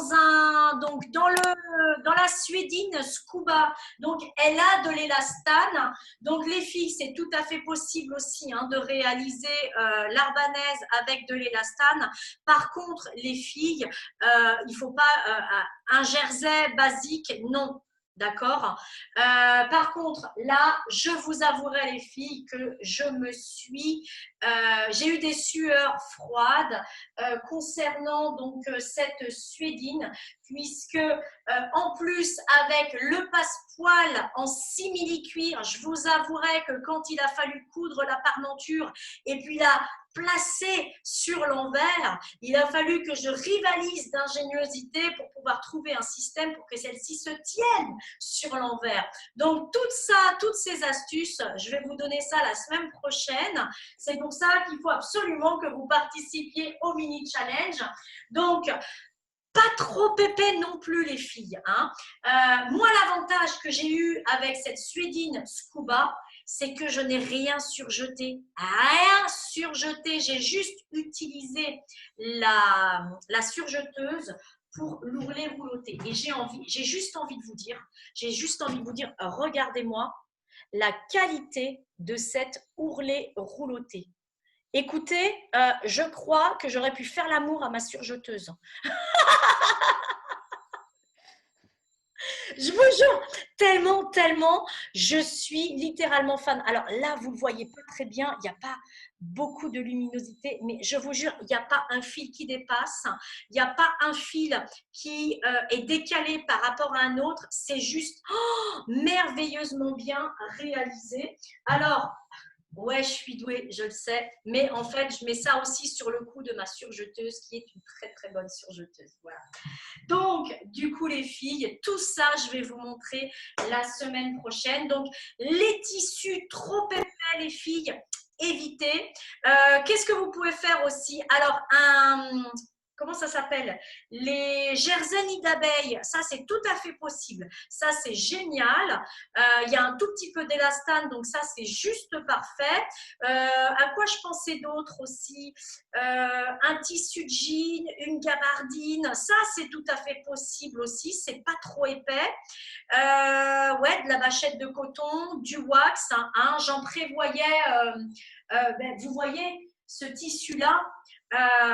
la suédine Scuba. Donc, elle a de l'élastane. Donc, les filles, c'est tout à fait possible aussi hein, de réaliser l'arbanaise avec de l'élastane. Par contre, les filles, il ne faut pas un jersey basique, non. D'accord. Par contre, là, je vous avouerai les filles que j'ai eu des sueurs froides concernant donc cette suédine, puisque en plus avec le passepoil en simili-cuir, je vous avouerai que quand il a fallu coudre la parmenture et puis la placer sur l'envers, il a fallu que je rivalise d'ingéniosité pour pouvoir trouver un système pour que celle-ci se tienne sur l'envers. Donc, toutes ces astuces, je vais vous donner ça la semaine prochaine. C'est pour ça qu'il faut absolument que vous participiez au mini-challenge. Donc, pas trop épais non plus les filles. Hein. Moi, l'avantage que j'ai eu avec cette suédine Scuba, c'est que je n'ai rien surjeté. Rien surjeté. J'ai juste utilisé la surjeteuse pour l'ourlet rouloté. Et j'ai juste envie de vous dire, regardez-moi la qualité de cet ourlet rouloté. Écoutez, je crois que j'aurais pu faire l'amour à ma surjeteuse. Je vous jure, tellement, je suis littéralement fan. Alors là, vous ne le voyez pas très bien, il n'y a pas beaucoup de luminosité, mais je vous jure, il n'y a pas un fil qui dépasse, il n'y a pas un fil qui est décalé par rapport à un autre, c'est juste merveilleusement bien réalisé. Alors, ouais, je suis douée, je le sais, mais en fait, je mets ça aussi sur le coup de ma surjeteuse, qui est une très bonne surjeteuse. Voilà. Donc, du coup, les filles, tout ça, je vais vous montrer la semaine prochaine. Donc, les tissus trop épais, les filles, évitez. Qu'est-ce que vous pouvez faire aussi? Alors, comment ça s'appelle? Les jerseys d'abeilles, ça c'est tout à fait possible. Ça c'est génial. Il y a un tout petit peu d'élastane, donc ça c'est juste parfait. À quoi je pensais d'autre aussi? Un tissu de jean, une gabardine, ça c'est tout à fait possible aussi. C'est pas trop épais. Ouais, de la bâchette de coton, du wax. Hein, j'en prévoyais. Vous voyez ce tissu-là?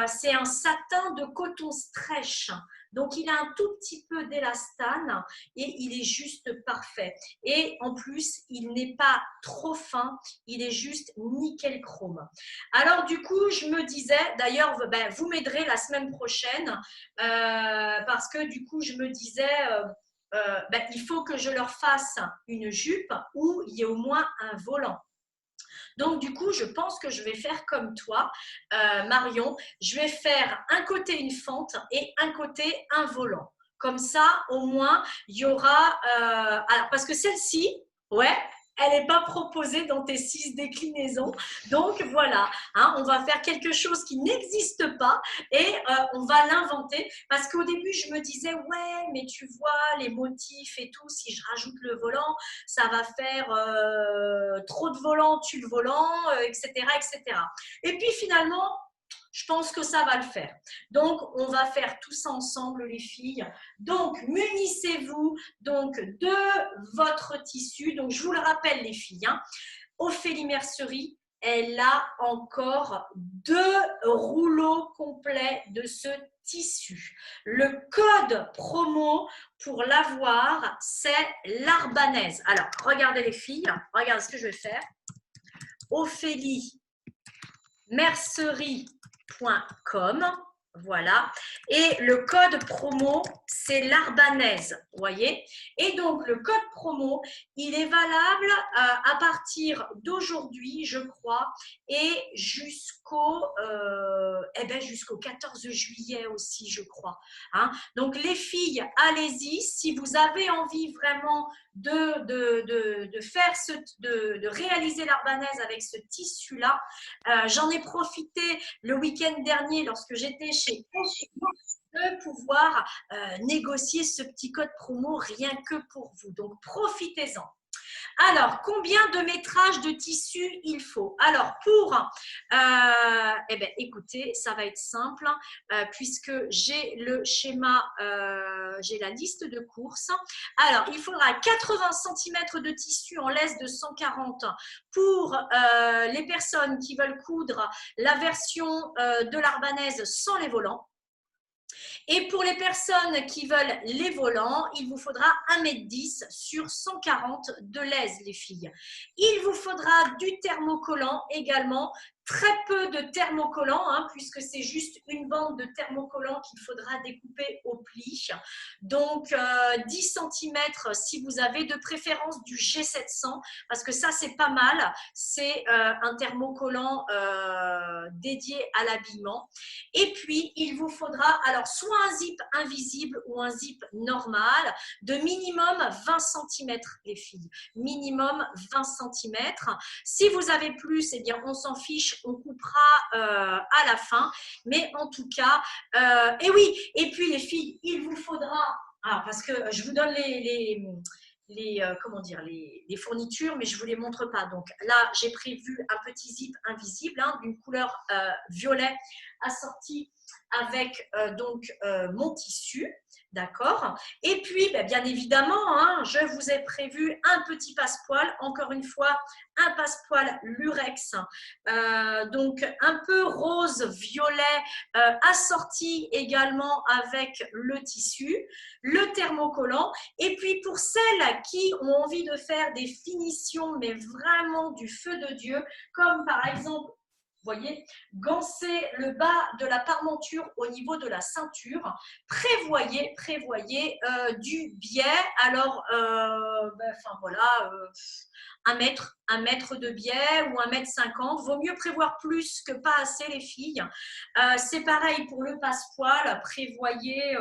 C'est un satin de coton stretch. Donc, il a un tout petit peu d'élastane et il est juste parfait. Et en plus, il n'est pas trop fin, il est juste nickel chrome. Alors, du coup, je me disais, d'ailleurs, vous m'aiderez la semaine prochaine parce que du coup, je me disais, il faut que je leur fasse une jupe où il y ait au moins un volant. Donc, du coup, je pense que je vais faire comme toi, Marion. Je vais faire un côté une fente et un côté un volant. Comme ça, au moins, il y aura… alors, parce que celle-ci, ouais, elle n'est pas proposée dans tes 6 déclinaisons. Donc, voilà, hein, on va faire quelque chose qui n'existe pas et on va l'inventer. Parce qu'au début, je me disais, ouais, mais tu vois, les motifs et tout, si je rajoute le volant, ça va faire trop de volants, tue le volant, etc., etc. Et puis, finalement, je pense que ça va le faire. Donc, on va faire tout ça ensemble, les filles. Donc, munissez-vous donc de votre tissu. Donc, je vous le rappelle, les filles, hein, Ophélie Mercerie, elle a encore 2 rouleaux complets de ce tissu. Le code promo pour l'avoir, c'est l'arbanaise. Alors, regardez les filles, regardez ce que je vais faire. Ophélie mercerie.com, voilà. Et le code promo, c'est l'arbanaise, vous voyez. Et donc, le code promo, il est valable à partir d'aujourd'hui, je crois, et jusqu'au 14 juillet aussi, je crois. Hein. Donc, les filles, allez-y. Si vous avez envie vraiment de réaliser l'arbanaise avec ce tissu-là, j'en ai profité le week-end dernier lorsque j'étais chez de pouvoir négocier ce petit code promo rien que pour vous. Donc, profitez-en. Alors, combien de métrages de tissu il faut? Alors, eh bien, écoutez, ça va être simple, puisque j'ai le schéma, j'ai la liste de courses. Alors, il faudra 80 cm de tissu en laisse de 140 pour les personnes qui veulent coudre la version de l'arbanaise sans les volants. Et pour les personnes qui veulent les volants, il vous faudra 1,10 m sur 140 de l'aise, les filles. Il vous faudra du thermocollant également. Très peu de thermocollant, hein, puisque c'est juste une bande de thermocollant qu'il faudra découper au pli. Donc, 10 cm si vous avez de préférence du G700, parce que ça, c'est pas mal. C'est un thermocollant dédié à l'habillement. Et puis, il vous faudra alors soit un zip invisible ou un zip normal de minimum 20 cm, les filles. Minimum 20 cm. Si vous avez plus, eh bien, on s'en fiche, on coupera à la fin. Mais en tout cas, et oui, et puis les filles, il vous faudra, alors parce que je vous donne comment dire, les fournitures, mais je ne vous les montre pas. Donc là, j'ai prévu un petit zip invisible hein, d'une couleur violet assorti avec mon tissu. D'accord. Et puis, bien évidemment, hein, je vous ai prévu un petit passepoil. Encore une fois, un passepoil lurex, donc un peu rose-violet, assorti également avec le tissu, le thermocollant. Et puis, pour celles qui ont envie de faire des finitions, mais vraiment du feu de Dieu, comme par exemple, vous voyez, gancer le bas de la parmenture au niveau de la ceinture. Prévoyez du biais. Alors, voilà, 1 mètre de biais ou 1,50 m. Vaut mieux prévoir plus que pas assez, les filles. C'est pareil pour le passepoil. Prévoyez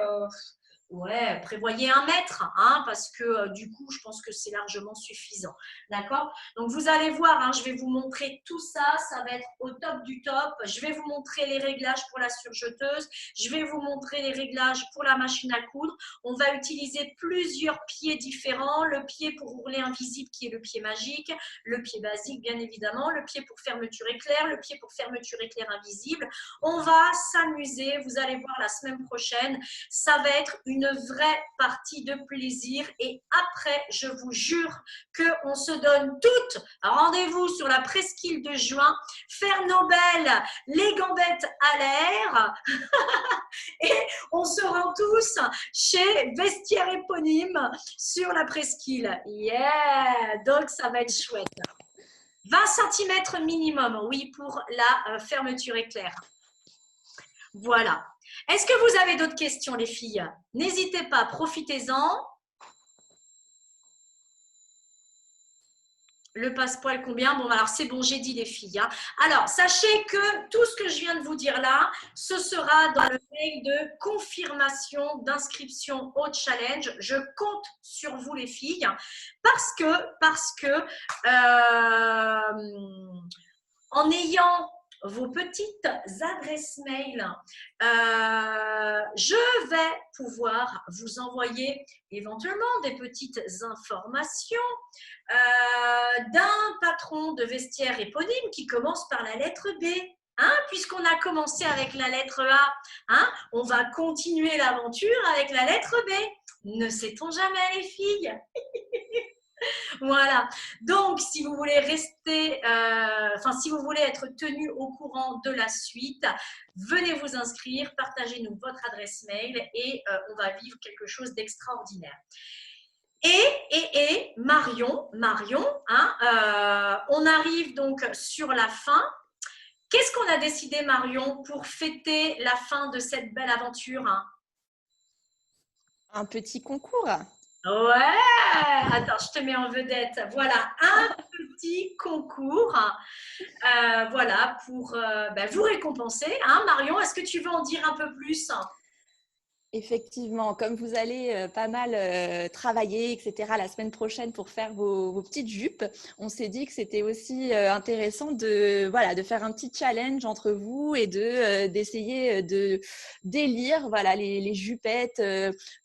1 mètre, hein, parce que du coup, je pense que c'est largement suffisant. D'accord? Donc, vous allez voir, hein, je vais vous montrer tout ça. Ça va être au top du top. Je vais vous montrer les réglages pour la surjeteuse. Je vais vous montrer les réglages pour la machine à coudre. On va utiliser plusieurs pieds différents. Le pied pour ourlet invisible, qui est le pied magique. Le pied basique, bien évidemment. Le pied pour fermeture éclair. Le pied pour fermeture éclair invisible. On va s'amuser. Vous allez voir la semaine prochaine. Ça va être une vraie partie de plaisir et après, je vous jure qu'on se donne toutes rendez-vous sur la presqu'île de juin, faire nos belles, les gambettes à l'air et on se rend tous chez Vestiaire Éponyme sur la presqu'île. Yeah! Donc, ça va être chouette. 20 cm minimum, oui, pour la fermeture éclair. Voilà. Est-ce que vous avez d'autres questions, les filles? N'hésitez pas, profitez-en. Le passepoil, combien? Bon, alors c'est bon, j'ai dit les filles. Hein. Alors, sachez que tout ce que je viens de vous dire là, ce sera dans le mail de confirmation d'inscription au challenge. Je compte sur vous, les filles, parce que en ayant vos petites adresses mail, je vais pouvoir vous envoyer éventuellement des petites informations d'un patron de Vestiaire Éponyme qui commence par la lettre B. Hein, puisqu'on a commencé avec la lettre A, hein, on va continuer l'aventure avec la lettre B. Ne sait-on jamais, les filles? Voilà. Donc, si vous voulez rester, si vous voulez être tenu au courant de la suite, venez vous inscrire, partagez-nous votre adresse mail et on va vivre quelque chose d'extraordinaire. Et Marion, hein, on arrive donc sur la fin. Qu'est-ce qu'on a décidé, Marion, pour fêter la fin de cette belle aventure, hein? Un petit concours. Ouais, attends, je te mets en vedette. Voilà, un petit concours, voilà, pour vous récompenser. Hein, Marion, est-ce que tu veux en dire un peu plus? Effectivement, comme vous allez pas mal travailler, etc., la semaine prochaine pour faire vos petites jupes, on s'est dit que c'était aussi intéressant voilà, de faire un petit challenge entre vous et d'essayer de d'élire voilà, les jupettes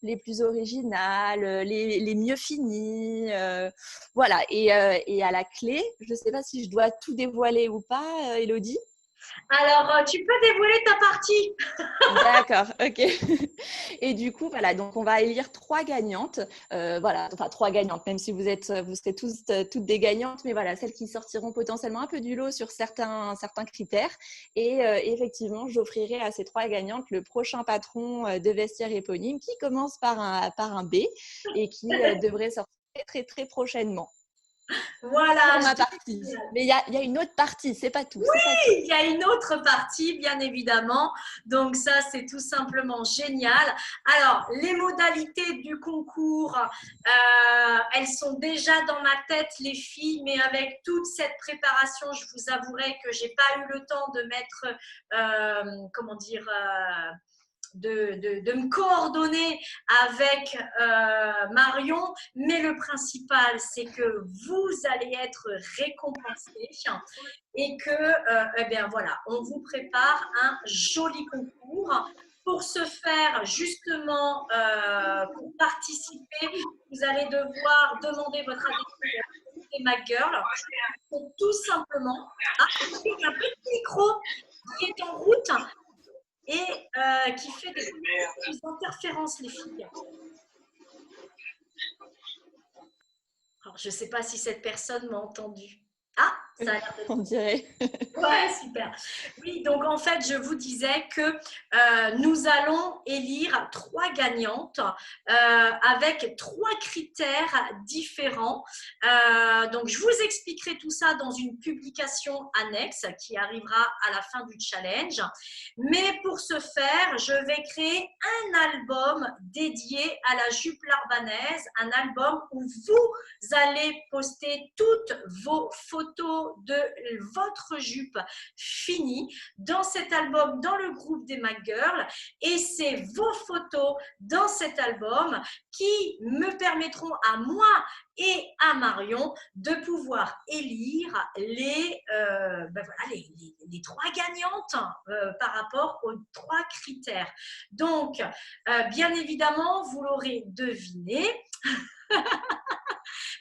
les plus originales, les mieux finies. Voilà, et à la clé, je ne sais pas si je dois tout dévoiler ou pas, Élodie. Alors, tu peux dévoiler ta partie. D'accord, ok. Et du coup, voilà, donc on va élire trois gagnantes. Voilà, enfin trois gagnantes, même si vous serez tous, toutes des gagnantes, mais voilà, celles qui sortiront potentiellement un peu du lot sur certains critères. Et effectivement, j'offrirai à ces trois gagnantes le prochain patron de vestiaire éponyme qui commence par un B et qui devrait sortir très, très, très prochainement. Pour Voilà, ma partie. Mais il y a une autre partie, c'est pas tout, c'est pas tout. il y a une autre partie, bien évidemment. Donc ça, c'est tout simplement génial. Alors, les modalités du concours, elles sont déjà dans ma tête, les filles, mais avec toute cette préparation, je vous avouerai que j'ai pas eu le temps de mettre, comment dire, de me coordonner avec Marion, mais le principal, c'est que vous allez être récompensés et que, eh bien voilà, on vous prépare un joli concours. Pour ce faire, justement, pour participer, vous allez devoir demander votre adhésion et ma girl. Donc, tout simplement, il y a un petit micro qui est en route et qui fait des interférences, les filles. Alors, je ne sais pas si cette personne m'a entendu. Ah, ça a l'air de... On dirait. Ouais, super. Oui, donc en fait, je vous disais que nous allons élire trois gagnantes avec trois critères différents. Donc, je vous expliquerai tout ça dans une publication annexe qui arrivera à la fin du challenge. Mais pour ce faire, je vais créer un album dédié à la jupe larbanaise, un album où vous allez poster toutes vos photos de votre jupe finie dans cet album, dans le groupe des McGirls, et c'est vos photos dans cet album qui me permettront à moi et à Marion de pouvoir élire les trois gagnantes par rapport aux trois critères. Donc, bien évidemment, vous l'aurez deviné,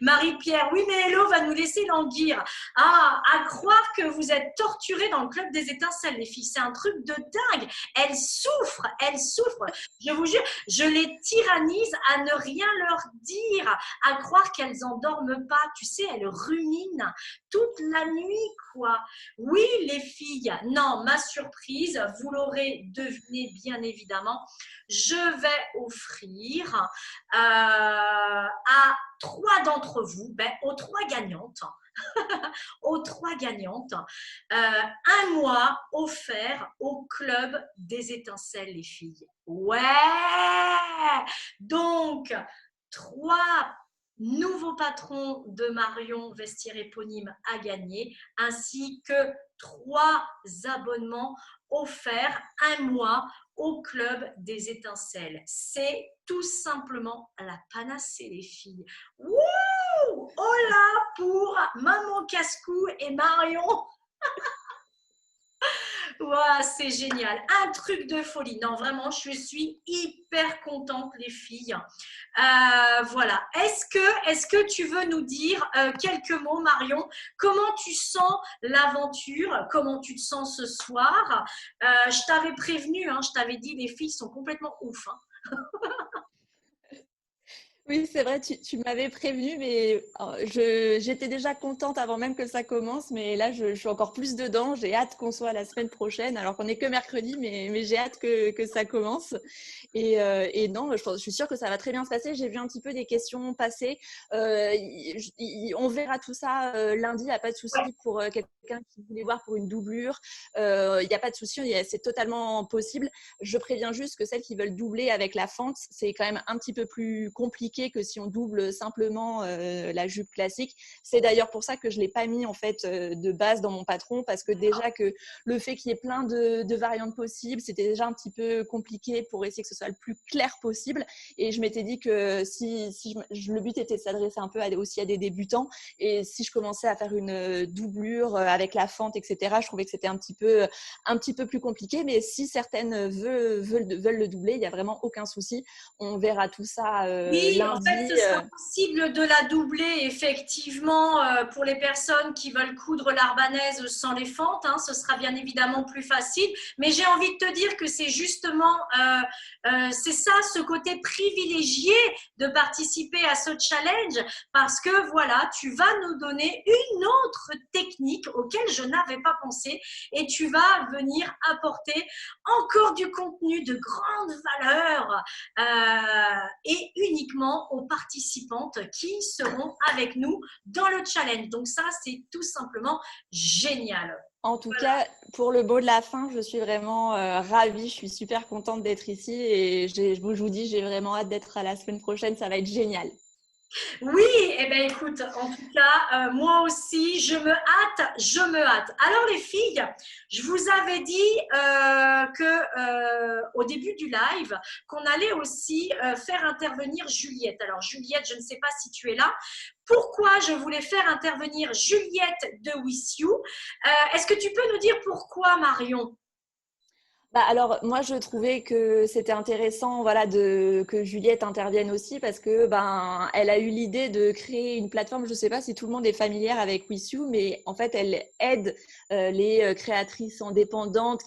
Marie-Pierre, oui, mais Hello va nous laisser languir. Ah, à croire que vous êtes torturés dans le club des étincelles, les filles. C'est un truc de dingue. Elles souffrent, elles souffrent. Je vous jure, je les tyrannise à ne rien leur dire, à croire qu'elles n'endorment pas. Tu sais, elles ruminent toute la nuit, quoi. Oui, les filles. Non, ma surprise, vous l'aurez deviné, bien évidemment. Je vais offrir à trois d'entre vous, aux trois gagnantes, aux trois gagnantes, un mois offert au club des étincelles, les filles. Ouais! Donc, trois nouveaux patrons de Marion Vestiaire Éponyme à gagner, ainsi que trois abonnements offerts un mois au club des étincelles. C'est tout simplement la panacée, les filles. Wouh! Hola pour Maman Cascou et Marion. Wow, c'est génial, un truc de folie. Non, vraiment, je suis hyper contente, les filles. Voilà. Est-ce que tu veux nous dire quelques mots, Marion? Comment tu sens l'aventure? Comment tu te sens ce soir? Je t'avais prévenu, hein, je t'avais dit, les filles sont complètement ouf. Hein. Oui, c'est vrai, tu m'avais prévenu, mais j'étais déjà contente avant même que ça commence, mais là, je suis encore plus dedans. J'ai hâte qu'on soit la semaine prochaine, alors qu'on n'est que mercredi, mais j'ai hâte que ça commence. Et non, je suis sûre que ça va très bien se passer. J'ai vu un petit peu des questions passer. On verra tout ça lundi, il n'y a pas de souci pour quelqu'un qui voulait voir pour une doublure. Il n'y a pas de souci, c'est totalement possible. Je préviens juste que celles qui veulent doubler avec la fente, c'est quand même un petit peu plus compliqué compliqué que si on double simplement la jupe classique. C'est d'ailleurs pour ça que je ne l'ai pas mis en fait de base dans mon patron, parce que déjà que le fait qu'il y ait plein de variantes possibles, c'était déjà un petit peu compliqué pour essayer que ce soit le plus clair possible. Et je m'étais dit que le but était de s'adresser un peu aussi à des débutants, et si je commençais à faire une doublure avec la fente, etc., je trouvais que c'était un petit peu plus compliqué. Mais si certaines veulent le doubler, il n'y a vraiment aucun souci. On verra tout ça Oui, en lundi. fait, ce sera possible de la doubler, effectivement, pour les personnes qui veulent coudre l'arbanaise sans les fentes. Hein, ce sera bien évidemment plus facile. Mais j'ai envie de te dire que c'est justement, c'est ça, ce côté privilégié de participer à ce challenge, parce que voilà, tu vas nous donner une autre technique auquel je n'avais pas pensé, et tu vas venir apporter encore du contenu de grande valeur et uniquement aux participantes qui seront avec nous dans le challenge. Donc ça, c'est tout simplement génial. En tout cas, pour le mot de la fin, je suis vraiment ravie. Je suis super contente d'être ici, et je vous dis, j'ai vraiment hâte d'être à la semaine prochaine. Ça va être génial. Oui, eh bien écoute, en tout cas, moi aussi, je me hâte. Alors les filles, je vous avais dit au début du live qu'on allait aussi faire intervenir Juliette. Alors Juliette, je ne sais pas si tu es là. Pourquoi je voulais faire intervenir Juliette de With You? Est-ce que tu peux nous dire pourquoi, Marion? Alors, moi, je trouvais que c'était intéressant, voilà, que Juliette intervienne aussi, parce que elle a eu l'idée de créer une plateforme. Je ne sais pas si tout le monde est familière avec With You, mais en fait, elle aide les créatrices indépendantes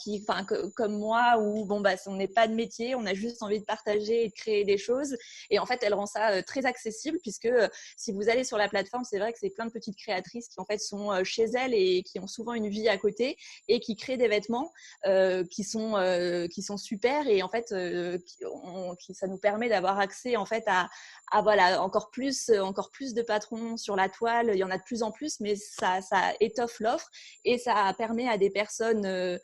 comme moi, où on n'est pas de métier, on a juste envie de partager et de créer des choses. Et en fait, elle rend ça très accessible, puisque si vous allez sur la plateforme, c'est vrai que c'est plein de petites créatrices qui en fait sont chez elles et qui ont souvent une vie à côté et qui créent des vêtements qui sont super, et en fait ça nous permet d'avoir accès en fait à voilà, encore plus de patrons sur la toile. Il y en a de plus en plus, mais ça étoffe l'offre, et ça permet à des personnes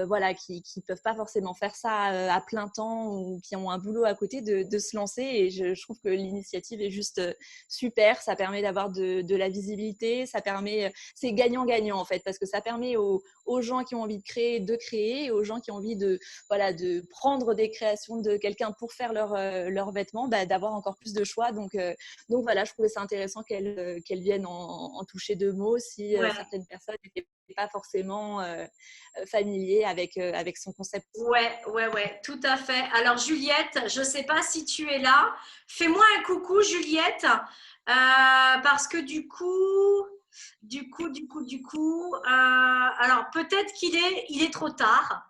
voilà, qui peuvent pas forcément faire ça à plein temps, ou qui ont un boulot à côté, de se lancer. Et je trouve que l'initiative est juste super. Ça permet d'avoir de la visibilité, c'est gagnant-gagnant en fait, parce que ça permet aux gens qui ont envie de créer, et aux gens qui ont envie de prendre des créations de quelqu'un pour faire leurs vêtements, d'avoir encore plus de choix. Donc voilà, je trouvais ça intéressant qu'elle vienne en toucher deux mots, si Ouais. certaines personnes n'étaient pas forcément familiers avec son concept. Ouais, tout à fait. Alors Juliette, je ne sais pas si tu es là. Fais-moi un coucou, Juliette, parce que alors peut-être il est trop tard.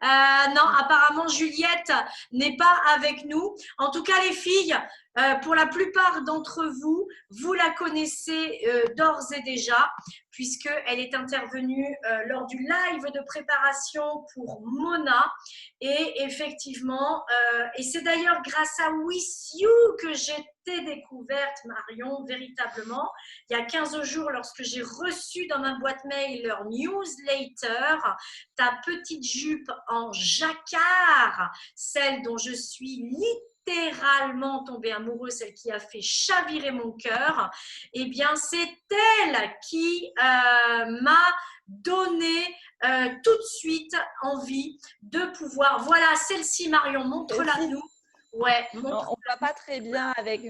Non, apparemment Juliette n'est pas avec nous. En tout cas, les filles, pour la plupart d'entre vous, vous la connaissez d'ores et déjà, puisqu'elle est intervenue lors du live de préparation pour Mona. Et effectivement, et c'est d'ailleurs grâce à With You que j'ai découverte, Marion, véritablement, il y a 15 jours, lorsque j'ai reçu dans ma boîte mail leur newsletter, ta petite jupe en jacquard, celle dont je suis littéralement tombée amoureuse, celle qui a fait chavirer mon cœur, eh bien, c'est elle qui m'a donné tout de suite envie de pouvoir… Voilà, celle-ci, Marion, montre-la nous. Ouais, on ne voit pas très bien avec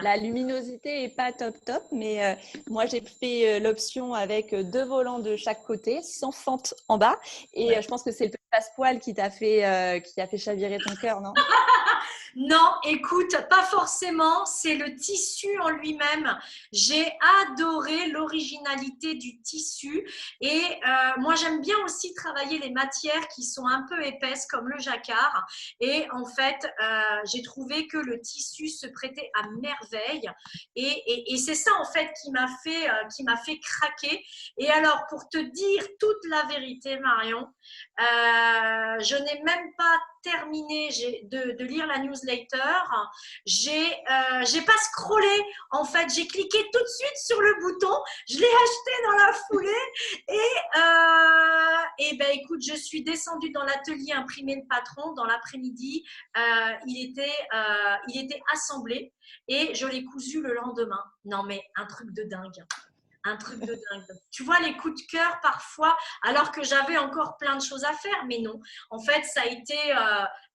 la luminosité et pas top, mais moi j'ai fait l'option avec 2 volants de chaque côté, sans fente en bas, et je pense que c'est le passe-poil qui a fait chavirer ton cœur, non? Non, écoute, pas forcément, c'est le tissu en lui-même. J'ai adoré l'originalité du tissu, et moi j'aime bien aussi travailler les matières qui sont un peu épaisses comme le jacquard, et en fait j'ai trouvé que le tissu se prêtait à merveille, et c'est ça en fait qui m'a fait craquer. Et alors, pour te dire toute la vérité, Marion, je n'ai même pas terminé de lire la newsletter, j'ai pas scrollé. En fait, j'ai cliqué tout de suite sur le bouton. Je l'ai acheté dans la foulée et ben écoute, je suis descendue dans l'atelier imprimer le patron dans l'après-midi. Il était assemblé et je l'ai cousu le lendemain. Non mais un truc de dingue. Un truc de dingue. Tu vois les coups de cœur parfois, alors que j'avais encore plein de choses à faire, mais non. En fait, ça a été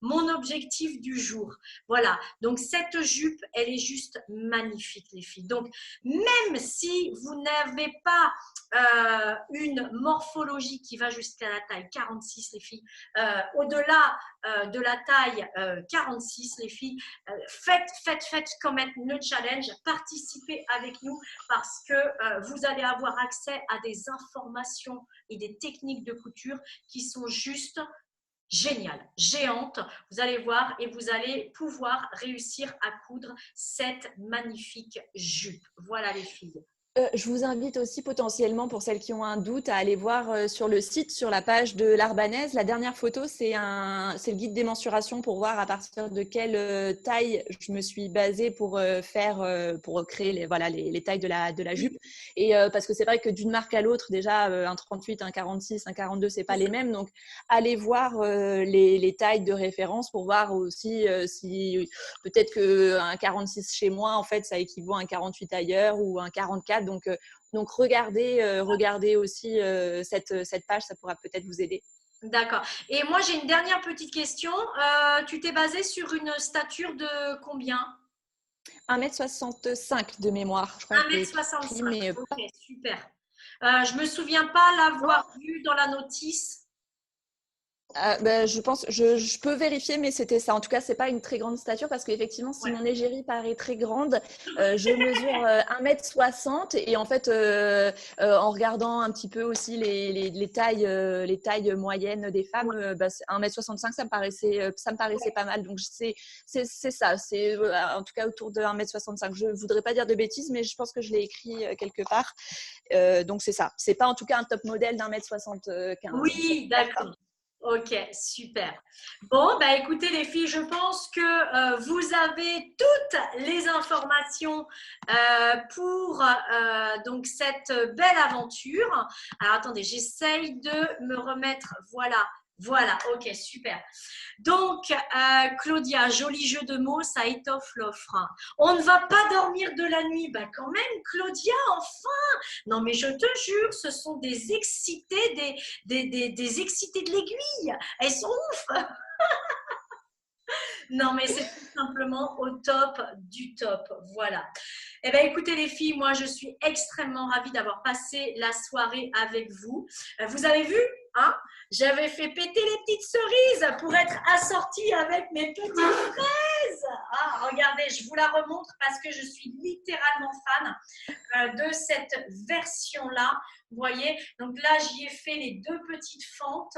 mon objectif du jour. Voilà. Donc, cette jupe, elle est juste magnifique, les filles. Donc, même si vous n'avez pas une morphologie qui va jusqu'à la taille 46, les filles, au-delà de la taille 46, les filles, faites quand même le challenge, participez avec nous parce que vous allez avoir accès à des informations et des techniques de couture qui sont juste géniales, géantes. Vous allez voir et vous allez pouvoir réussir à coudre cette magnifique jupe. Voilà les filles. Je vous invite aussi potentiellement, pour celles qui ont un doute, à aller voir sur le site, sur la page de l'Arbanaise. La dernière photo, c'est le guide des mensurations pour voir à partir de quelle taille je me suis basée pour créer les tailles de la jupe. Et parce que c'est vrai que d'une marque à l'autre, déjà, un 38, un 46, un 42, c'est pas les mêmes. Donc, allez voir les tailles de référence pour voir aussi si peut-être qu'un 46 chez moi, en fait, ça équivaut à un 48 ailleurs ou un 44. Donc regardez aussi cette page, ça pourra peut-être vous aider. D'accord. Et moi, j'ai une dernière petite question. Tu t'es basée sur une stature de combien? 1,65 m de mémoire, je crois que je l'ai écrit, 1,65 m. mais Ok, super. Je me souviens pas l'avoir vu dans la notice. Je peux vérifier, mais c'était ça. En tout cas, c'est pas une très grande stature parce qu'effectivement, si mon égérie paraît très grande, je mesure 1,60 m et en fait, en regardant un petit peu aussi les tailles moyennes des femmes, 1,65 m, ça me paraissait pas mal. Donc c'est ça, c'est en tout cas autour de 1,65 m. Je voudrais pas dire de bêtises, mais je pense que je l'ai écrit quelque part. Donc c'est ça. C'est pas en tout cas un top modèle d'1,75 m. Oui, d'accord. Ok, super. Bon, bah écoutez les filles, je pense que vous avez toutes les informations pour donc cette belle aventure. Alors attendez, j'essaye de me remettre. Voilà, ok, super. Donc, Claudia, joli jeu de mots, ça étoffe l'offre. On ne va pas dormir de la nuit. Bah quand même, Claudia, enfin. Non, mais je te jure, ce sont des excités, des excités de l'aiguille. Elles sont ouf. Non, mais c'est tout simplement au top du top. Voilà. Eh bien, écoutez les filles, moi, je suis extrêmement ravie d'avoir passé la soirée avec vous. Vous avez vu, hein, j'avais fait péter les petites cerises pour être assortie avec mes petites fraises. Ah, regardez, je vous la remontre parce que je suis littéralement fan de cette version-là. Vous voyez, donc là, j'y ai fait les deux petites fentes,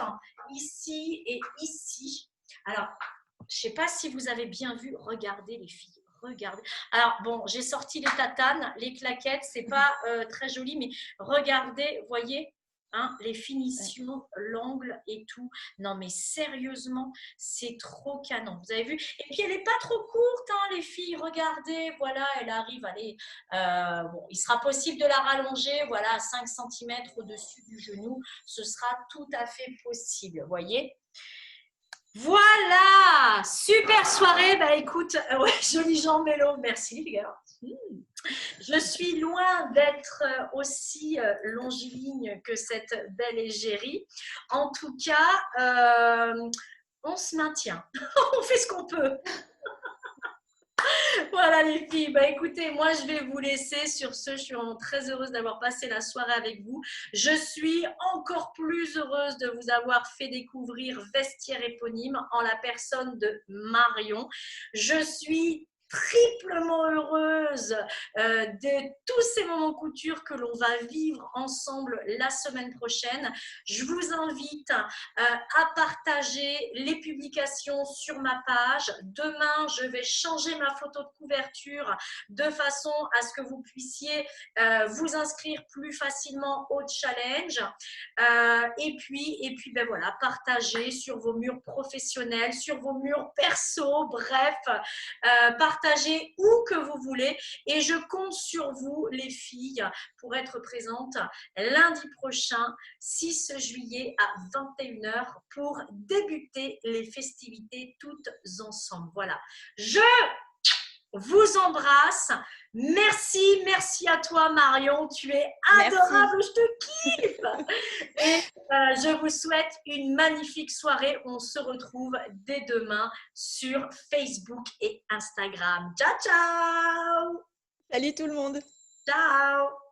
ici et ici. Alors, je ne sais pas si vous avez bien vu. Regardez les filles, regardez. Alors bon, j'ai sorti les tatanes, les claquettes, c'est pas très joli, mais regardez, voyez, hein, les finitions, l'angle et tout. Non mais sérieusement, c'est trop canon. Vous avez vu? Et puis elle n'est pas trop courte, hein, les filles. Regardez, voilà, elle arrive. Allez, bon, il sera possible de la rallonger, voilà, à 5 cm au-dessus du genou. Ce sera tout à fait possible, voyez. Voilà, super soirée. Bah écoute, ouais, joli Jean Mélo, merci les gars. Je suis loin d'être aussi longiligne que cette belle égérie. En tout cas, on se maintient, on fait ce qu'on peut. Voilà les filles, bah écoutez, moi je vais vous laisser sur ce, je suis vraiment très heureuse d'avoir passé la soirée avec vous. Je suis encore plus heureuse de vous avoir fait découvrir Vestiaire Éponyme en la personne de Marion. Je suis triplement heureuse de tous ces moments couture que l'on va vivre ensemble la semaine prochaine. Je vous invite à partager les publications sur ma page. Demain, je vais changer ma photo de couverture de façon à ce que vous puissiez vous inscrire plus facilement au challenge. Et puis ben voilà, partagez sur vos murs professionnels, sur vos murs perso, bref, partagez où que vous voulez. Et je compte sur vous, les filles, pour être présentes lundi prochain, 6 juillet à 21h pour débuter les festivités toutes ensemble. Voilà. Je vous embrasse. Merci, merci à toi Marion. Tu es adorable, Merci. je te kiffe. Et je vous souhaite une magnifique soirée. On se retrouve dès demain sur Facebook et Instagram. Ciao, ciao. Salut tout le monde. Ciao.